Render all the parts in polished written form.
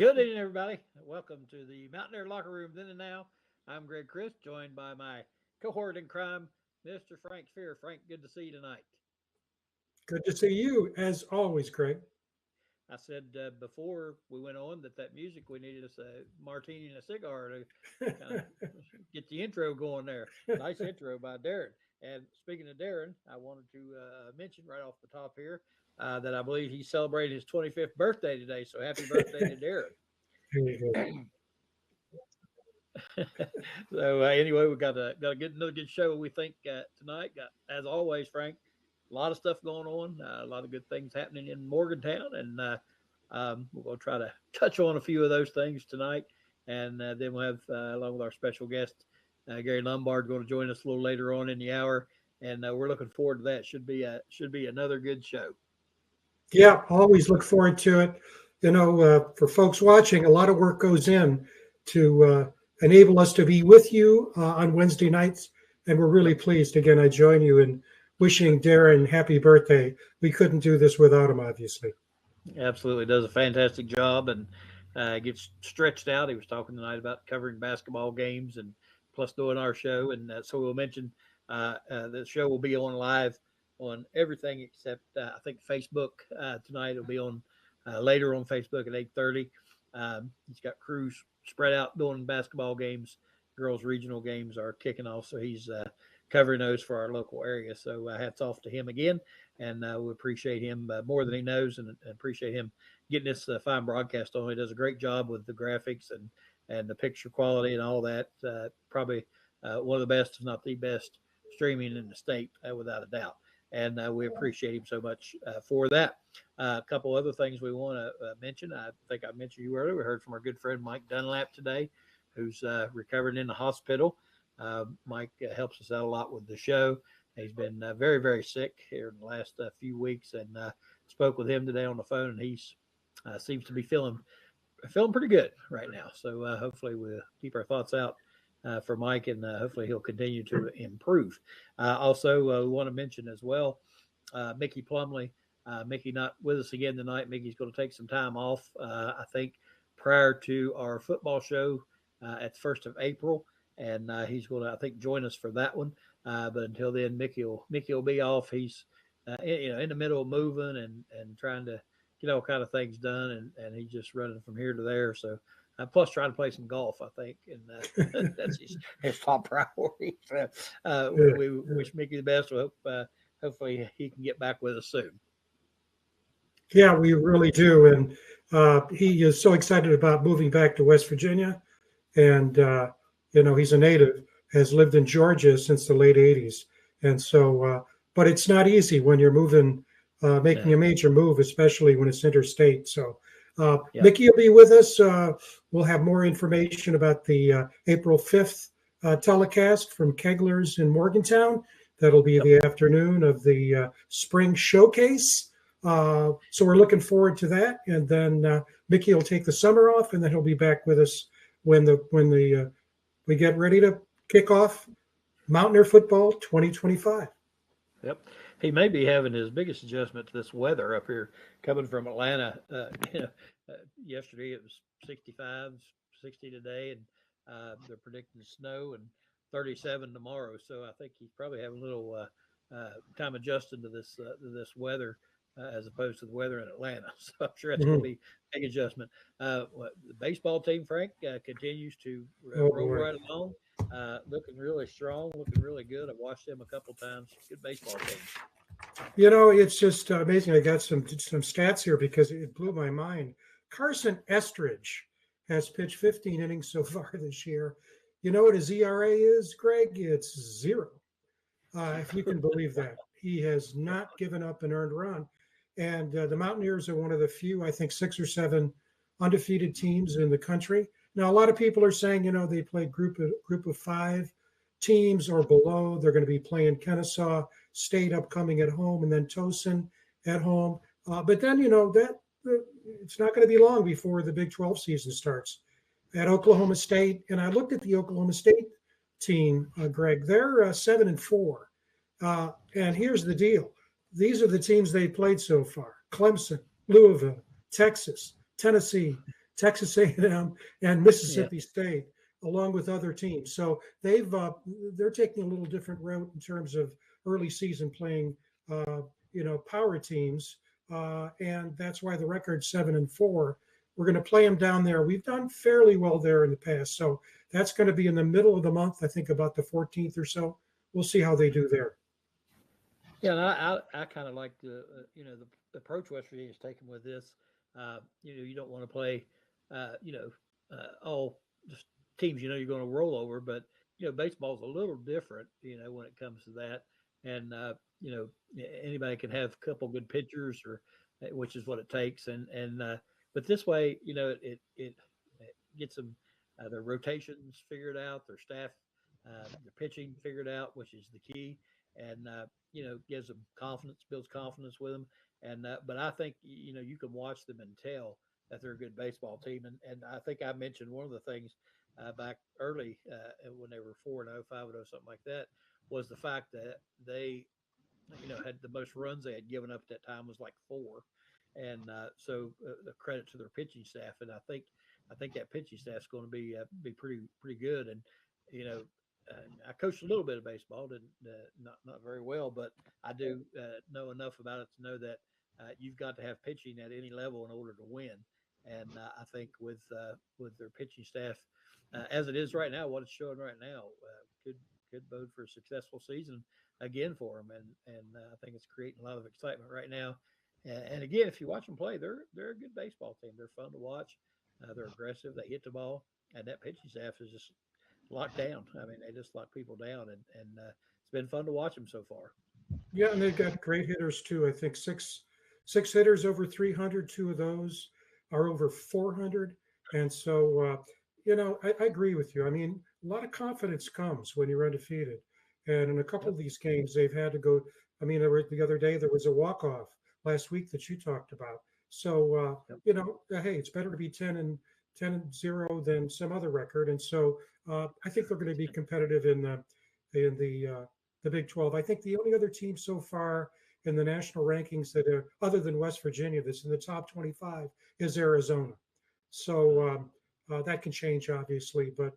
Good evening, everybody. Welcome to the Mountaineer Locker Room Then and Now. I'm Greg Chris, joined by my cohort in crime, Mr. Frank Fear. Frank, good to see you tonight. Good to see you, as always, Greg. I said before we went on that music we needed us a martini and a cigar to kind of get the intro going there. Nice intro by Darren. And speaking of Darren, I wanted to mention right off the top here that I believe he's celebrating his 25th birthday today. So happy birthday to Darren. So anyway, we got a good another good show. We think tonight. Got as always, Frank, a lot of stuff going on, a lot of good things happening in Morgantown, and we're going to try to touch on a few of those things tonight. And then we'll have along with our special guest Gary Lombard going to join us a little later on in the hour, and we're looking forward to that. Should be another good show. Yeah, always look forward to it. For folks watching, a lot of work goes in to enable us to be with you on Wednesday nights. And we're really pleased. Again, I join you in wishing Darren happy birthday. We couldn't do this without him, obviously. Absolutely does a fantastic job and gets stretched out. He was talking tonight about covering basketball games and plus doing our show. And so we'll mention the show will be on live on everything except I think Facebook tonight. It'll be on later on Facebook at 8:30. He's got crews spread out doing basketball games. Girls regional games are kicking off, so he's covering those for our local area. So hats off to him again, and we appreciate him more than he knows, and appreciate him getting this fine broadcast on. He does a great job with the graphics and the picture quality and all that. Probably one of the best, if not the best, streaming in the state, without a doubt. And we appreciate him so much for that. A couple other things we want to mention. I think I mentioned you earlier. We heard from our good friend Mike Dunlap today, who's recovering in the hospital. Mike helps us out a lot with the show. He's been very, very sick here in the last few weeks, and spoke with him today on the phone, and he seems to be feeling pretty good right now. So hopefully we'll keep our thoughts out for Mike, and hopefully he'll continue to improve. Also, we want to mention as well, Mickey Plumley. Mickey not with us again tonight. Mickey's going to take some time off, I think, prior to our football show at the 1st of April, and he's going to, I think, join us for that one. But until then, Mickey will be off. He's in the middle of moving and trying to get all kind of things done, and he's just running from here to there. So. Plus, trying to play some golf, I think, and that's his top priority. We wish Mickey the best. We hope, hopefully, he can get back with us soon. Yeah, we really do, and he is so excited about moving back to West Virginia, and he's a native, has lived in Georgia since the late '80s, and so, but it's not easy when you're moving, making a major move, especially when it's interstate. So. Mickey will be with us. We'll have more information about the April 5th telecast from Kegler's in Morgantown. That'll be the afternoon of the spring showcase. So we're looking forward to that. And then Mickey will take the summer off, and then he'll be back with us when we get ready to kick off Mountaineer football 2025. Yep. He may be having his biggest adjustment to this weather up here coming from Atlanta. Yesterday it was 65, 60 today, and they're predicting snow and 37 tomorrow. So I think he's probably having a little time adjusting to this weather as opposed to the weather in Atlanta. So I'm sure that's going to be a big adjustment. The baseball team, Frank, continues to roll right along. Looking really strong, looking really good. I've watched them a couple times. Good baseball team. It's just amazing. I got some stats here because it blew my mind. Carson Estridge has pitched 15 innings so far this year. You know what his ERA is, Greg? It's 0. If you can believe that. He has not given up an earned run. And the Mountaineers are one of the few, I think, 6 or 7 undefeated teams in the country. Now, a lot of people are saying, they play group of 5 teams or below. They're going to be playing Kennesaw State upcoming at home, and then Towson at home. But then, that it's not going to be long before the Big 12 season starts at Oklahoma State. And I looked at the Oklahoma State team, Greg. They're 7-4. And here's the deal. These are the teams they played so far: Clemson, Louisville, Texas, Tennessee, Texas A&M, and Yeah. Mississippi State, along with other teams. So they're taking a little different route in terms of early season playing, power teams, and that's why the record's 7-4. We're going to play them down there. We've done fairly well there in the past, so that's going to be in the middle of the month. I think about the 14th or so. We'll see how they do there. Yeah, and I kind of like the approach West Virginia's taken with this. You don't want to play, all just teams you're going to roll over, but baseball's a little different, when it comes to that, and anybody can have a couple good pitchers, or which is what it takes, and but this way, it gets them their rotations figured out, their staff, their pitching figured out, which is the key, and gives them confidence, builds confidence with them. And but I think you can watch them and tell that they're a good baseball team. And I think I mentioned one of the things back early when they were 4-0, 5-0, something like that, was the fact that they had the most runs they had given up at that time was like 4. And so the credit to their pitching staff, and I think that pitching staff is going to be pretty good. And you know, I coached a little bit of baseball, didn't not very well, but I do know enough about it to know that you've got to have pitching at any level in order to win. And I think with their pitching staff as it is right now, what it's showing right now could bode for a successful season again for them. And I think it's creating a lot of excitement right now. And again, if you watch them play, they're a good baseball team. They're fun to watch. They're aggressive. They hit the ball, and that pitching staff is just locked down. I mean, they just lock people down, and it's been fun to watch them so far. Yeah, and they've got great hitters too. I think six hitters over 300. Two of those are over 400, and so I agree with you. I mean, a lot of confidence comes when you're undefeated, and in a couple Yep. of these games, they've had to go. I mean, the other day there was a walk off last week that you talked about. So Yep. hey, it's better to be 10-0 than some other record, and so I think they're going to be competitive in the Big 12. I think the only other team so far in the national rankings that are other than West Virginia that's in the top 25 is Arizona. So that can change obviously, but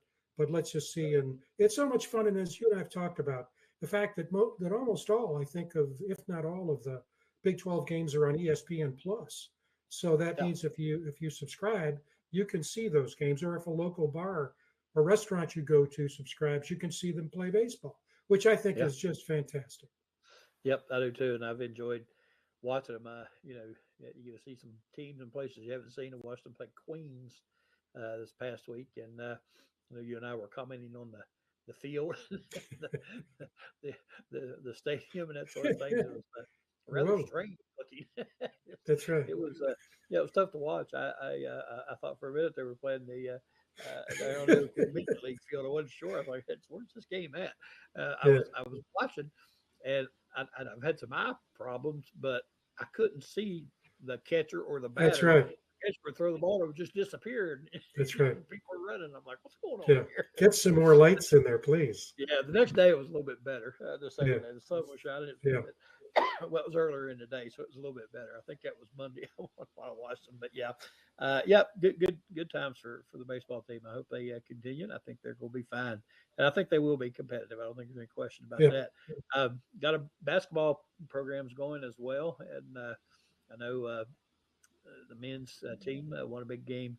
let's just see. And it's so much fun. And as you and I've talked about, the fact that that almost all, I think of, if not all of the Big 12 games are on ESPN Plus. So that Yeah. means if you subscribe, you can see those games, or if a local bar or restaurant you go to subscribes, you can see them play baseball, which I think Yeah. is just fantastic. Yep. I do too, and I've enjoyed watching them. You get to see some teams and places you haven't seen. I watched them play Queens this past week, and you and I were commenting on the field, the, the stadium, and that sort of thing. It was rather Whoa, strange looking. that's right. It was yeah, it was tough to watch. I thought for a minute they were playing they're on the convenient league field. I wasn't sure. I was like, where's this game at? Yeah, I was watching, and I've had some eye problems, but I couldn't see the catcher or the that's batter. right. The catcher would throw the ball, it would just disappear, and That's right. people were running. I'm like, what's going on Yeah. here? Get some more lights in there, please. Yeah, the next day it was a little bit better. The Yeah. second day, the sun was shining. Yeah. Well, it was earlier in the day, so it was a little bit better. I think that was Monday when I watched them. But yeah, good times for the baseball team. I hope they continue. And I think they're going to be fine, and I think they will be competitive. I don't think there's any question about Yeah. that. Got a basketball programs going as well, and I know the men's team won a big game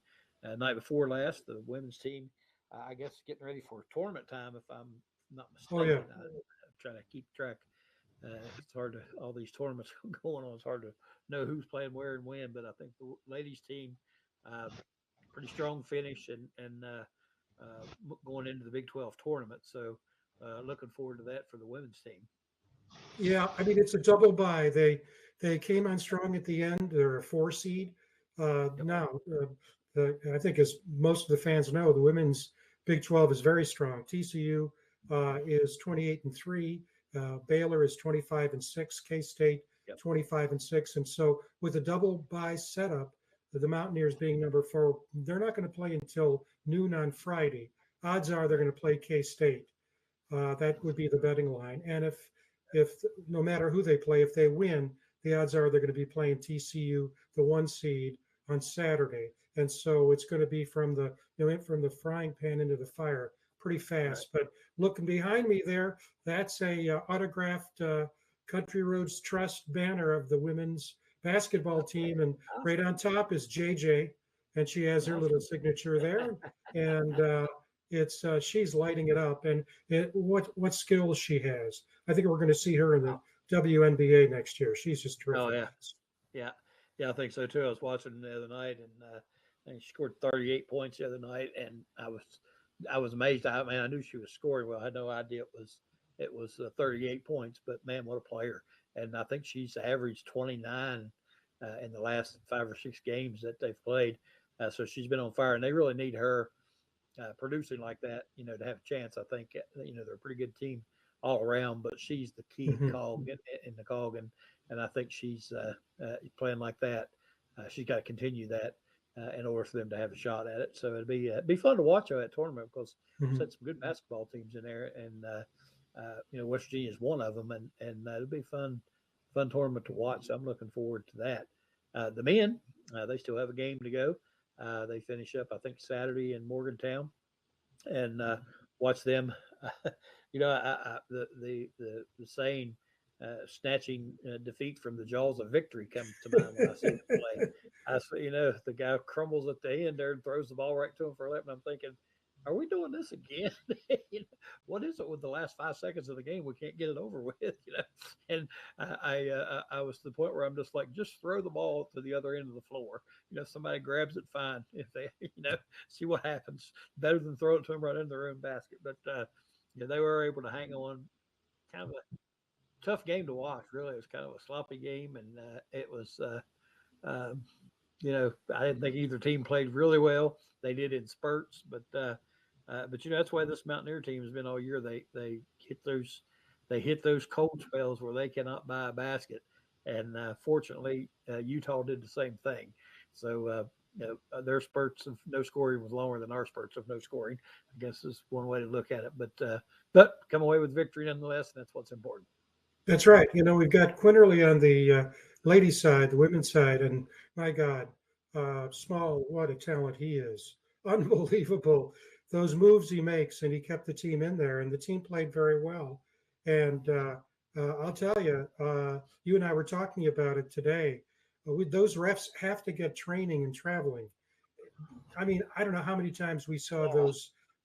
night before last. The women's team, I guess, getting ready for tournament time, if I'm not Oh yeah. mistaken. I'm trying to keep track. It's hard to all these tournaments going on. It's hard to know who's playing where and when. But I think the ladies team, uh, pretty strong finish going into the Big 12 tournament. So looking forward to that for the women's team. Yeah, I mean it's a double bye. They came on strong at the end. They're a 4 seed. Yep. Now, I think as most of the fans know, the women's Big 12 is very strong. TCU is 28-3. Baylor is 25-6. K State Yep. 25-6. And so with a double bye setup, the Mountaineers being number 4, they're not going to play until noon on Friday. Odds are they're going to play K State. That would be the betting line. And if no matter who they play, if they win, the odds are they're going to be playing TCU, the 1 seed, on Saturday, and so it's going to be from the from the frying pan into the fire pretty Right. fast. But looking behind me there, that's a autographed Country Roads Trust banner of the women's basketball team, and right Awesome. on top is JJ, and she has her little Awesome. signature there, and it's she's lighting it up, and what skills she has. I think we're going to see her in the Wow. WNBA next year. She's just Oh terrific. yeah. Yeah. Yeah, I think so too. I was watching the other night, and I think she scored 38 points the other night, and I was amazed. I mean, I knew she was scoring well. I had no idea it was 38 points, but man, what a player! And I think she's averaged 29 in the last 5 or 6 games that they've played. So she's been on fire, and they really need her producing like that, to have a chance. I think they're a pretty good team all around, but she's the key Mhm. cog in the cog, and I think she's playing like that. She's got to continue that in order for them to have a shot at it. So it'd be fun to watch that tournament because Mhm. there's some good basketball teams in there, and West Virginia is one of them, and it'll be fun tournament to watch. So I'm looking forward to that. The men, they still have a game to go. They finish up, I think, Saturday in Morgantown, and watch them. The saying, "Snatching defeat from the jaws of victory" comes to mind when I see them play. The guy crumbles at the end there and throws the ball right to him for 11. I'm thinking, are we doing this again? What is it with the last 5 seconds of the game? We can't get it over with, And I was to the point where I'm just like, just throw the ball to the other end of the floor. Somebody grabs it, fine. If they, see what happens. Better than throw it to them right in their own basket. But they were able to hang on. Kind of a tough game to watch. Really, it was kind of a sloppy game, and it was. Um, I didn't think either team played really well. They did in spurts, but that's why this Mountaineer team has been all year. They hit those cold spells where they cannot buy a basket, and fortunately, Utah did the same thing. So their spurts of no scoring was longer than our spurts of no scoring. I guess is one way to look at it. But come away with victory nonetheless, and that's what's important. That's right. We've got Quinterly on the ladies' side, the women's side, and my God, Small, what a talent he is. Unbelievable. Those moves he makes, and he kept the team in there, and the team played very well. And I'll tell you, you and I were talking about it today. Those refs have to get training and traveling. I mean, I don't know how many times we saw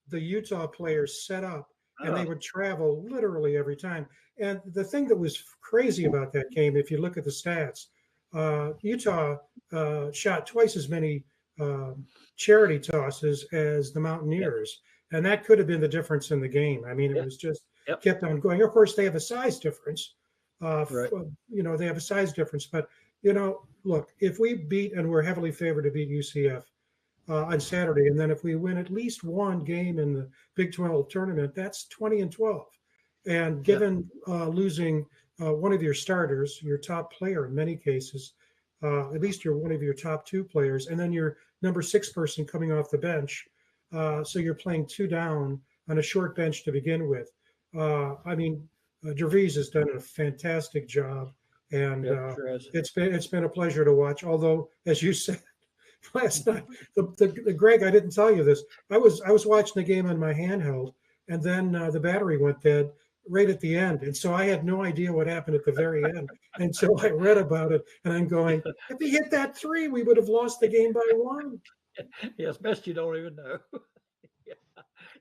the Utah players set up and they Oh, would travel literally every time. And the thing that was crazy about that game, if you look at the stats, Utah shot twice as many uh, charity tosses as the yep, Mountaineers, and that could have been the difference in the game. I mean, it yeah, was just yep, kept on going. Of course, they have a size difference. right, They have a size difference, but look, if we beat and we're heavily favored to beat UCF on Saturday. And then if we win at least one game in the Big 12 tournament, that's 20-12. And yep, given losing one of your starters, your top player in many cases, at least you're one of your top two players, and then your number six person coming off the bench. So you're playing two down on a short bench to begin with. I mean, Gervais has done a fantastic job, and yep, sure has. it's been a pleasure to watch. Although, as you said, last night. The Greg, I didn't tell you this. I was watching the game on my handheld, and then the battery went dead right at the end, and so I had no idea what happened at the very end until I read about it. And I'm going, if he hit that three, we would have lost the game by one. Yes, best you don't even know. Yeah.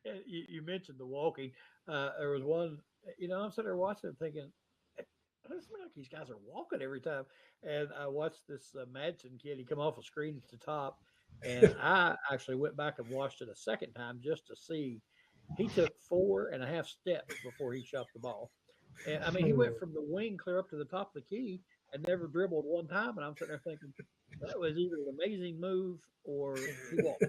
And you mentioned the walking. There was one, I'm sitting there watching it thinking, it doesn't seem like these guys are walking every time. And I watched this Madsen kid. He come off a screen at the top, and I actually went back and watched it a second time just to see. He took 4.5 steps before he shot the ball. And I mean, he went from the wing clear up to the top of the key and never dribbled one time. And I'm sitting there thinking, that was either an amazing move or he walked.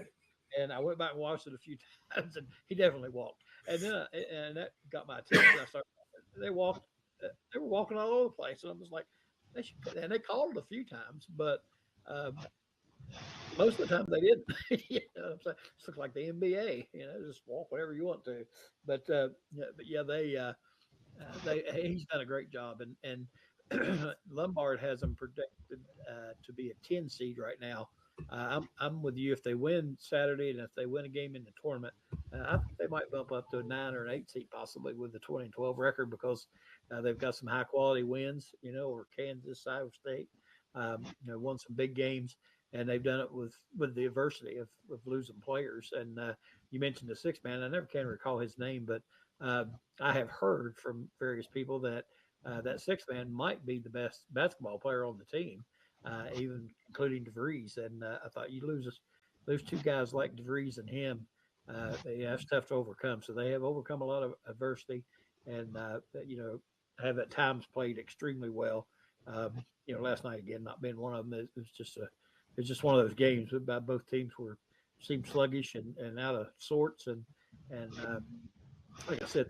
And I went back and watched it a few times, and he definitely walked. And then and that got my attention. I started. They walked. They were walking all over the place, and I'm just like, they should. And they called it a few times, but um, most of the time they didn't. So it's like the NBA. Just walk whatever you want to. But they he's done a great job, and Lombard has them projected to be a 10 seed right now I'm with you. If they win Saturday and if they win a game in the tournament, I think they might bump up to a 9 or an 8 seed possibly with the 20-12 record because they've got some high quality wins. Or Kansas, Iowa State, won some big games, and they've done it with the adversity of losing players. And you mentioned the sixth man. I never can recall his name, but I have heard from various people that that sixth man might be the best basketball player on the team, even including DeVries. And I thought you lose two guys like DeVries and him. That's tough to overcome. So they have overcome a lot of adversity, and have at times played extremely well. Last night again not being one of them. It's just one of those games where both teams seemed sluggish and out of sorts, and like I said,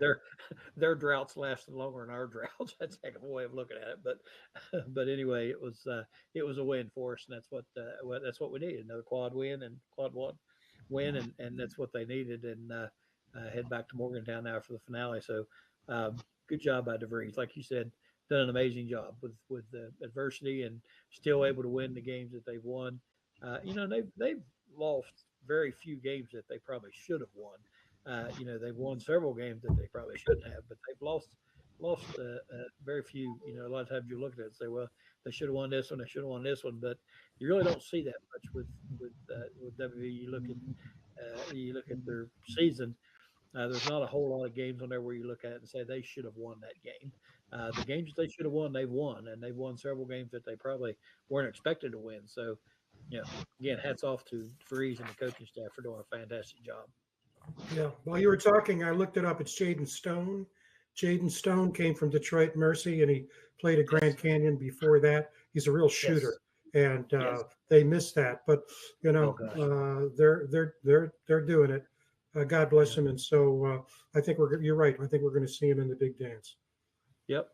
their droughts lasted longer than our droughts. That's a heck of a way of looking at it, but anyway, it was a win for us, and that's what we needed, another quad win and quad one win, and that's what they needed, and head back to Morgantown now for the finale. So good job by DeVries, like you said, done an amazing job with the adversity and still able to win the games that they've won. They've lost very few games that they probably should have won. They've won several games that they probably shouldn't have, but they've lost very few. A lot of times you look at it and say, well, they should have won this one, they should have won this one, but you really don't see that much with WV. You look at their season. There's not a whole lot of games on there where you look at it and say they should have won that game. The games that they should have won, they've won, and they've won several games that they probably weren't expected to win. So, again, hats off to Freeze and the coaching staff for doing a fantastic job. Yeah. While you were talking, I looked it up. It's Jaden Stone. Jaden Stone came from Detroit Mercy, and he played at Grand Canyon before that. He's a real shooter, and they missed that. But they're doing it. God bless him. And so I think you're right. I think we're going to see him in the big dance. Yep.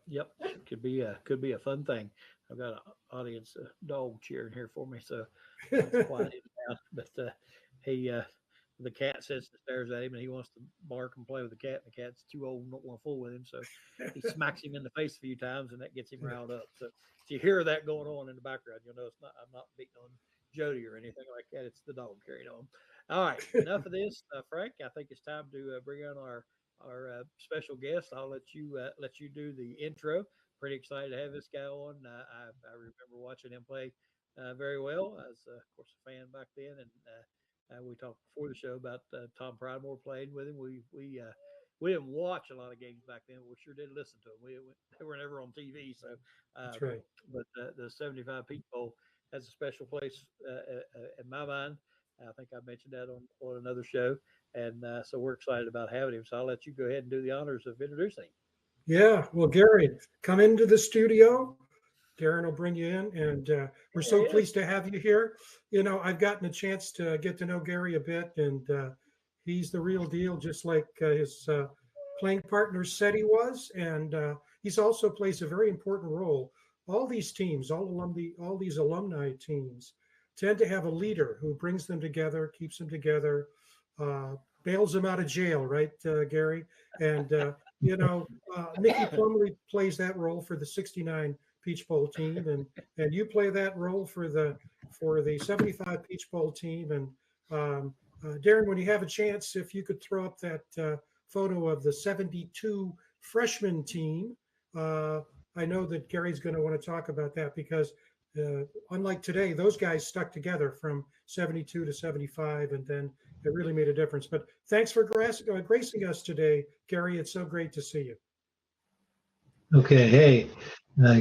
Could be a fun thing. I've got an audience dog cheering here for me, so it's quiet now. But the cat sits and stares at him, and he wants to bark and play with the cat. And the cat's too old and don't want to fool with him, so he smacks him in the face a few times, and that gets him riled up. So if you hear that going on in the background, you'll know I'm not beating on Jody or anything like that. It's the dog carrying on. All right, enough of this, Frank. I think it's time to bring on our special guest. I'll let you do the intro. Pretty excited to have this guy on. I remember watching him play very well. I was, of course, a fan back then, and we talked before the show about Tom Pridemore playing with him. We didn't watch a lot of games back then. We sure did listen to them. They were never on TV, so that's right. But the 75 Peach Bowl has a special place in my mind. I think I mentioned that on another show, and so we're excited about having him. So I'll let you go ahead and do the honors of introducing him. Yeah, well, Gary, come into the studio. Darren will bring you in, and we're so pleased to have you here. I've gotten a chance to get to know Gary a bit, and he's the real deal, just like his playing partner said he was. And he's also plays a very important role. All these teams, all these alumni teams, tend to have a leader who brings them together, keeps them together, bails them out of jail, right, Gary? And Mickey Plumley plays that role for the '69 Peach Bowl team, and you play that role for the 75 Peach Bowl team. And Darren, when you have a chance, if you could throw up that photo of the 72 freshman team, I know that Gary's going to want to talk about that because unlike today, those guys stuck together from 72 to 75, and then it really made a difference. But thanks for gracing us today, Gary. It's so great to see you. Okay. Hey,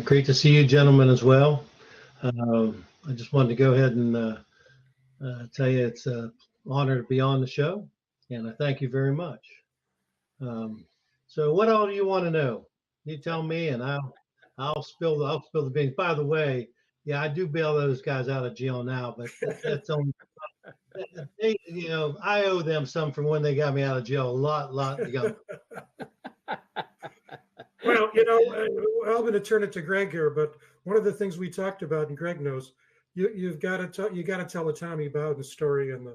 great to see you gentlemen as well. I just wanted to go ahead and tell you it's an honor to be on the show, and I thank you very much. So what all do you want to know? You tell me, and I'll spill the beans. By the way, yeah, I do bail those guys out of jail now, but that's only I owe them some from when they got me out of jail a lot ago. Well, I'm going to turn it to Greg here, but one of the things we talked about, and Greg knows, you've got to tell the Tommy Bowden story and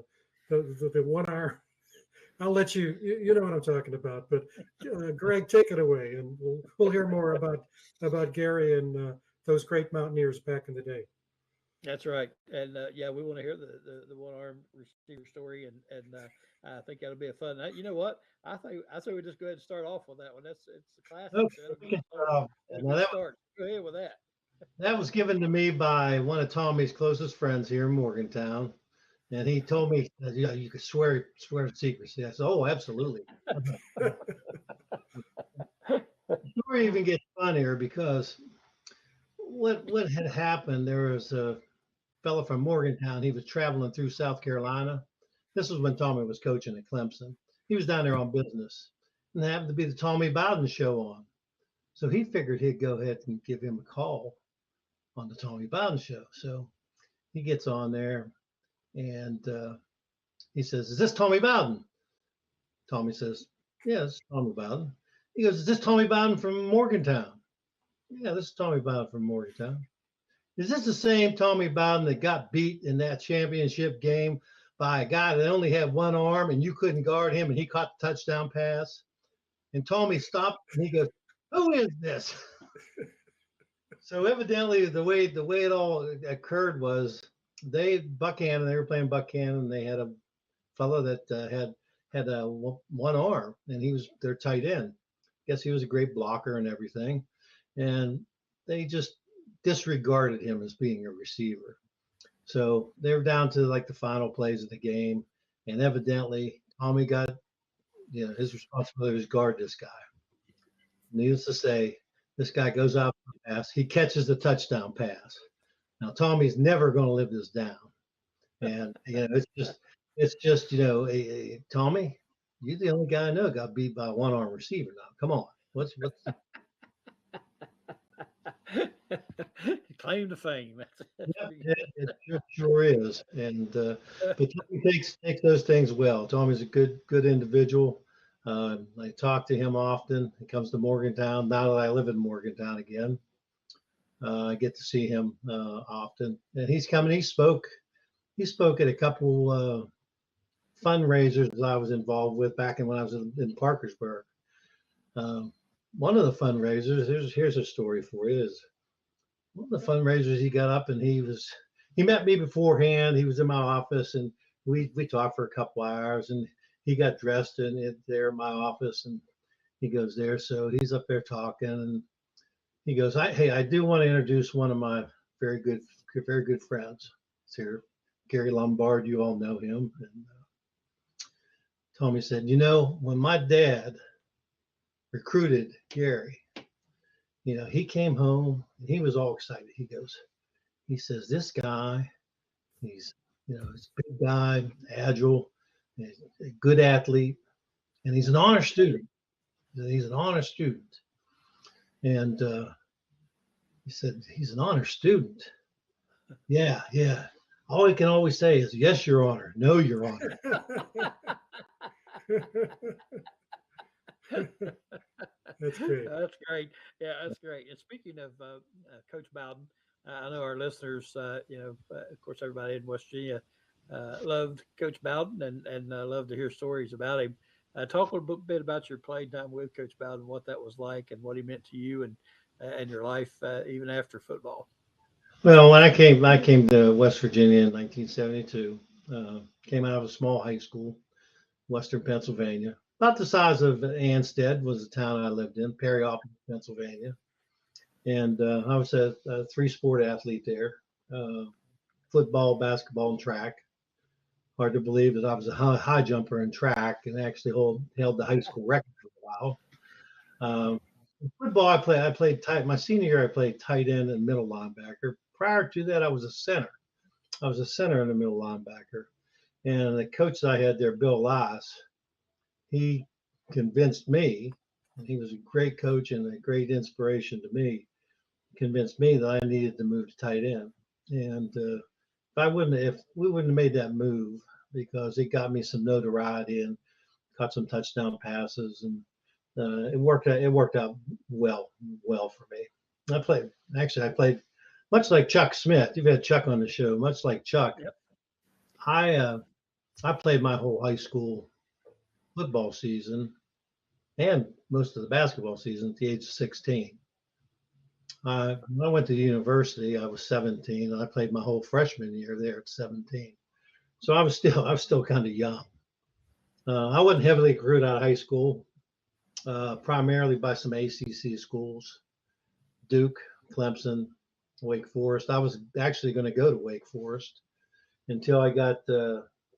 the 1 hour. I'll let you know what I'm talking about, but Greg, take it away, and we'll hear more about Gary and those great Mountaineers back in the day. That's right, and yeah, we want to hear the one arm receiver story, and I think that'll be a fun. You know what? I think we just go ahead and start off with that one. It's a classic, Okay, so that'll we get can us start started. off. It'll Now get us started. Go ahead with that. that was given to me by one of Tommy's closest friends here in Morgantown, and he told me that, yeah, you could swear secrecy. I said, "Oh, absolutely." The story even gets funnier because what had happened? There was a fellow from Morgantown. He was traveling through South Carolina. This was when Tommy was coaching at Clemson. He was down there on business, and there happened to be the Tommy Bowden show on. So he figured he'd go ahead and give him a call on the Tommy Bowden show. So he gets on there and he says, "Is this Tommy Bowden?" Tommy says, "Yes, Tommy Bowden." He goes, "Is this Tommy Bowden from Morgantown?" "Yeah, this is Tommy Bowden from Morgantown." "Is this the same Tommy Bowden that got beat in that championship game by a guy that only had one arm and you couldn't guard him and he caught the touchdown pass?" And Tommy stopped and he goes, "Who is this?" So evidently the way it all occurred was Buckhannon, they were playing Buckhannon. They had a fellow that had one arm, and he was their tight end. Guess he was a great blocker and everything, and they just disregarded him as being a receiver. So they were down to like the final plays of the game, and evidently Tommy got, his responsibility was guard this guy. Needless to say, this guy goes out for the pass. He catches the touchdown pass. Now Tommy's never going to live this down, and it's just Tommy, you're the only guy I know got beat by a one arm receiver. Now come on, what's Claim to fame. That's yeah, pretty it sure is, and but Tommy takes those things well. Tommy's a good individual. I talk to him often. He comes to Morgantown. Now that I live in Morgantown again, I get to see him often, and he's coming. He spoke. He spoke at a couple fundraisers that I was involved with back when I was in Parkersburg. Um, One of the fundraisers, here's a story for you. Is one of the fundraisers he got up and he met me beforehand. He was in my office and we talked for a couple hours and he got dressed and there in my office and he goes there. So he's up there talking and he goes, "Hey, I do want to introduce one of my very good friends. It's here, Gary Lombard. You all know him." And Tommy said, "When my dad recruited Gary, he came home and he was all excited. He says, this guy, he's a big guy, agile, he's a good athlete, and he's an honor student. He's an honor student." And he said, "He's an honor student." Yeah, yeah. All he can always say is, "Yes, Your Honor. No, Your Honor." That's great. That's great. Yeah, that's great. And speaking of Coach Bowden, I know our listeners, of course, everybody in West Virginia loved Coach Bowden and love to hear stories about him. Talk a little bit about your playing time with Coach Bowden, what that was like, and what he meant to you and your life even after football. Well, when I came to West Virginia in 1972. Came out of a small high school, Western Pennsylvania, about the size of Ansted was the town I lived in, Perry, Pennsylvania. And I was a three-sport athlete there: football, basketball, and track. Hard to believe that I was a high jumper in track and actually held the high school record for a while. Um, Football, I played tight. My senior year, I played tight end and middle linebacker. Prior to that, I was a center. I was a center and a middle linebacker. And the coach that I had there, Bill Lice, he convinced me, and he was a great coach and a great inspiration to me, convinced me that I needed to move to tight end. And if we wouldn't have made that move, because it got me some notoriety and caught some touchdown passes, and it worked out. It worked out well for me. I played much like Chuck Smith. You've had Chuck on the show. Much like Chuck, Yep. I played my whole high school football season and most of the basketball season at the age of 16. When I went to university, I was 17, and I played my whole freshman year there at 17. So I was still kind of young. I wasn't heavily recruited out of high school, primarily by some ACC schools, Duke, Clemson, Wake Forest. I was actually going to go to Wake Forest until I got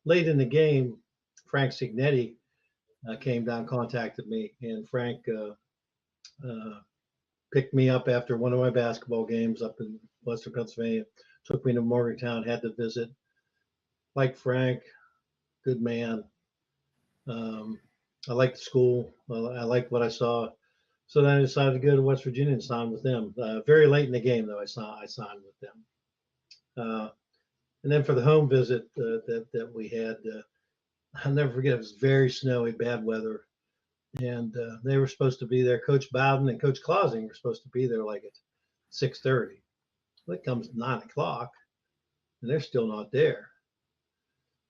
late in the game. Frank Signetti came down, contacted me, and Frank picked me up after one of my basketball games up in Western Pennsylvania, took me to Morgantown, had to visit. Like Frank, good man. I liked the school. I liked what I saw. So then I decided to go to West Virginia and sign with them. Very late in the game, though, I signed with them. And then for the home visit that we had, I'll never forget, it was very snowy, bad weather. And they were supposed to be there. Coach Bowden and Coach Clausing were supposed to be there like at 6:30. Well, it comes 9 o'clock, and they're still not there.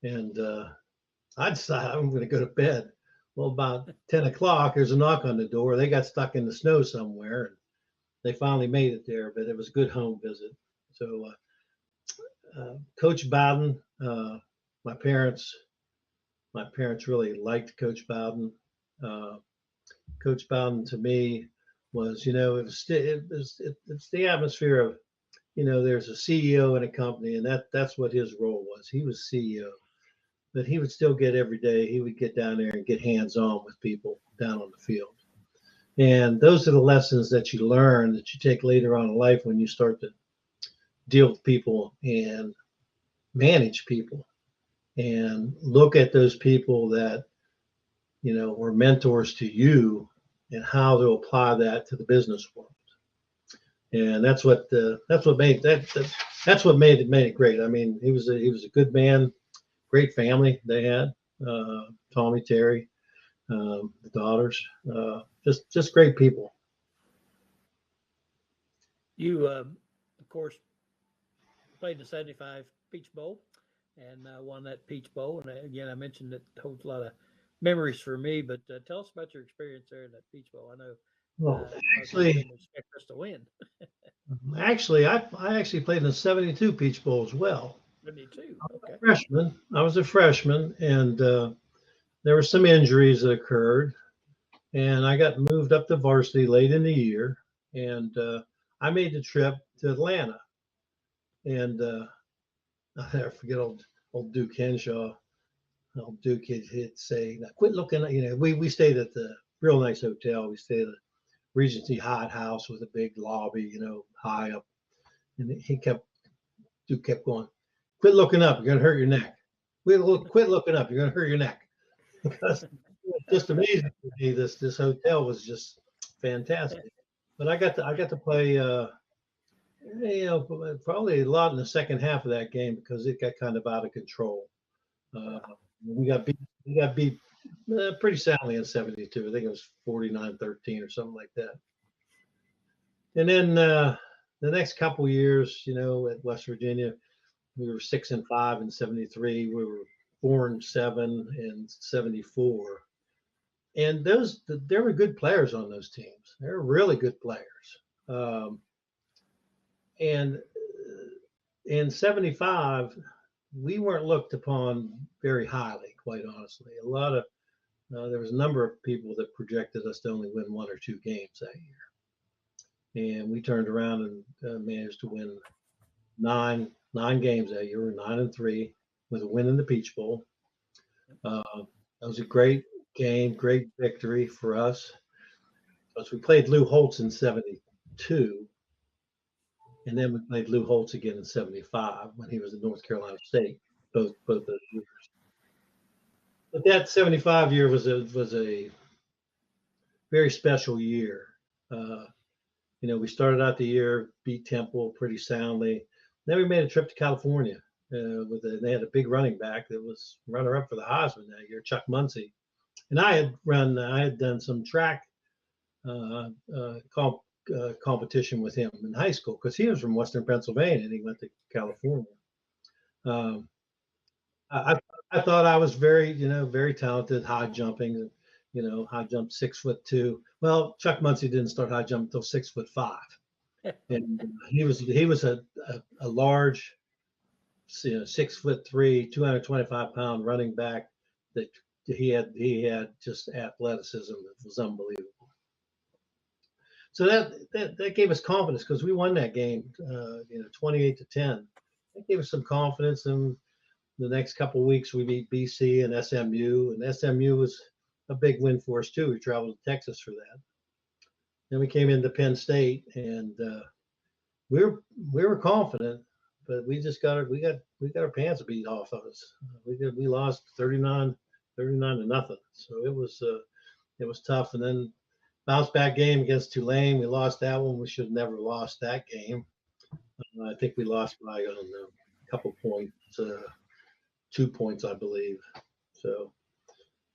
And I decided I'm going to go to bed. Well, about 10 o'clock, there's a knock on the door. They got stuck in the snow somewhere, and they finally made it there. But it was a good home visit. So Coach Bowden, my parents really liked Coach Bowden. Coach Bowden to me was, it's the atmosphere of, there's a CEO in a company, and that's what his role was. He was CEO, but he would still get every day. He would get down there and get hands-on with people down on the field. And those are the lessons that you learn that you take later on in life when you start to deal with people and manage people and look at those people that were mentors to you and how to apply that to the business world. And that's what made it great. I mean, he was a good man, great family they had, Tommy, Terry, the daughters, just great people. You, of course, played the 75 Peach Bowl and won that Peach Bowl. And again, I mentioned it holds a lot of memories for me, but tell us about your experience there in that Peach Bowl. I know. Well, actually, expect us to win. I actually played in the 72 Peach Bowl as well. Me too. Okay. I was a freshman, and there were some injuries that occurred, and I got moved up to varsity late in the year, and I made the trip to Atlanta, and I'll never forget old Duke Henshaw. Old Duke, he'd say, "Now quit looking at," we stayed at the real nice hotel. We stayed at the Regency Hyatt House with a big lobby, high up, and Duke kept going, "Quit looking up, you're gonna hurt your neck. Quit looking up, you're gonna hurt your neck." Because it was just amazing to me. This hotel was just fantastic. But I got to play, probably a lot in the second half of that game because it got kind of out of control. We got beat pretty soundly in 72. I think it was 49-13 or something like that. And then the next couple years, at West Virginia, we were 6-5 in 73. We were 4-7 in 74. And there were good players on those teams. They were really good players. And in 75, we weren't looked upon very highly, quite honestly. There was a number of people that projected us to only win 1 or 2 games that year. And we turned around and managed to win nine games that year. We were 9-3 with a win in the Peach Bowl. That was a great game, great victory for us. Because we played Lou Holtz in 72. And then we played Lou Holtz again in 75 when he was at North Carolina State, both those years. But that 75 year was a very special year. We started out the year, beat Temple pretty soundly. Then we made a trip to California. They had a big running back that was runner-up for the Heisman that year, Chuck Muncie. And I had done some track competition with him in high school because he was from Western Pennsylvania and he went to California. I thought I was very talented, high jumping, high jump 6'2". Well, Chuck Muncie didn't start high jump until 6'5". And he was a large, 6'3", 225-pound running back that he had just athleticism that was unbelievable. So that gave us confidence because we won that game, 28-10. That gave us some confidence. And the next couple of weeks we beat BC and SMU, and SMU was a big win for us too. We traveled to Texas for that. Then we came into Penn State, and we were confident, but we got our pants beat off of us. We lost 39-0. So it was tough. And then bounce back game against Tulane, we lost that one. We should have never lost that game. I think we lost by a couple points, 2 points, I believe. So,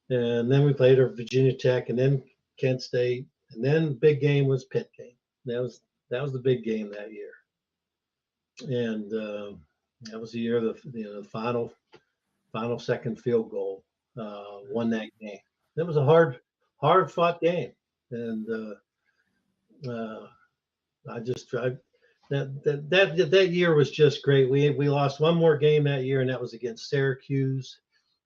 and then we played Virginia Tech, and then Kent State, and then the big game was Pitt game. That was the big game that year, and that was the year the final second field goal won that game. It was a hard fought game, and I just tried. That year was just great. We lost one more game that year, and that was against Syracuse,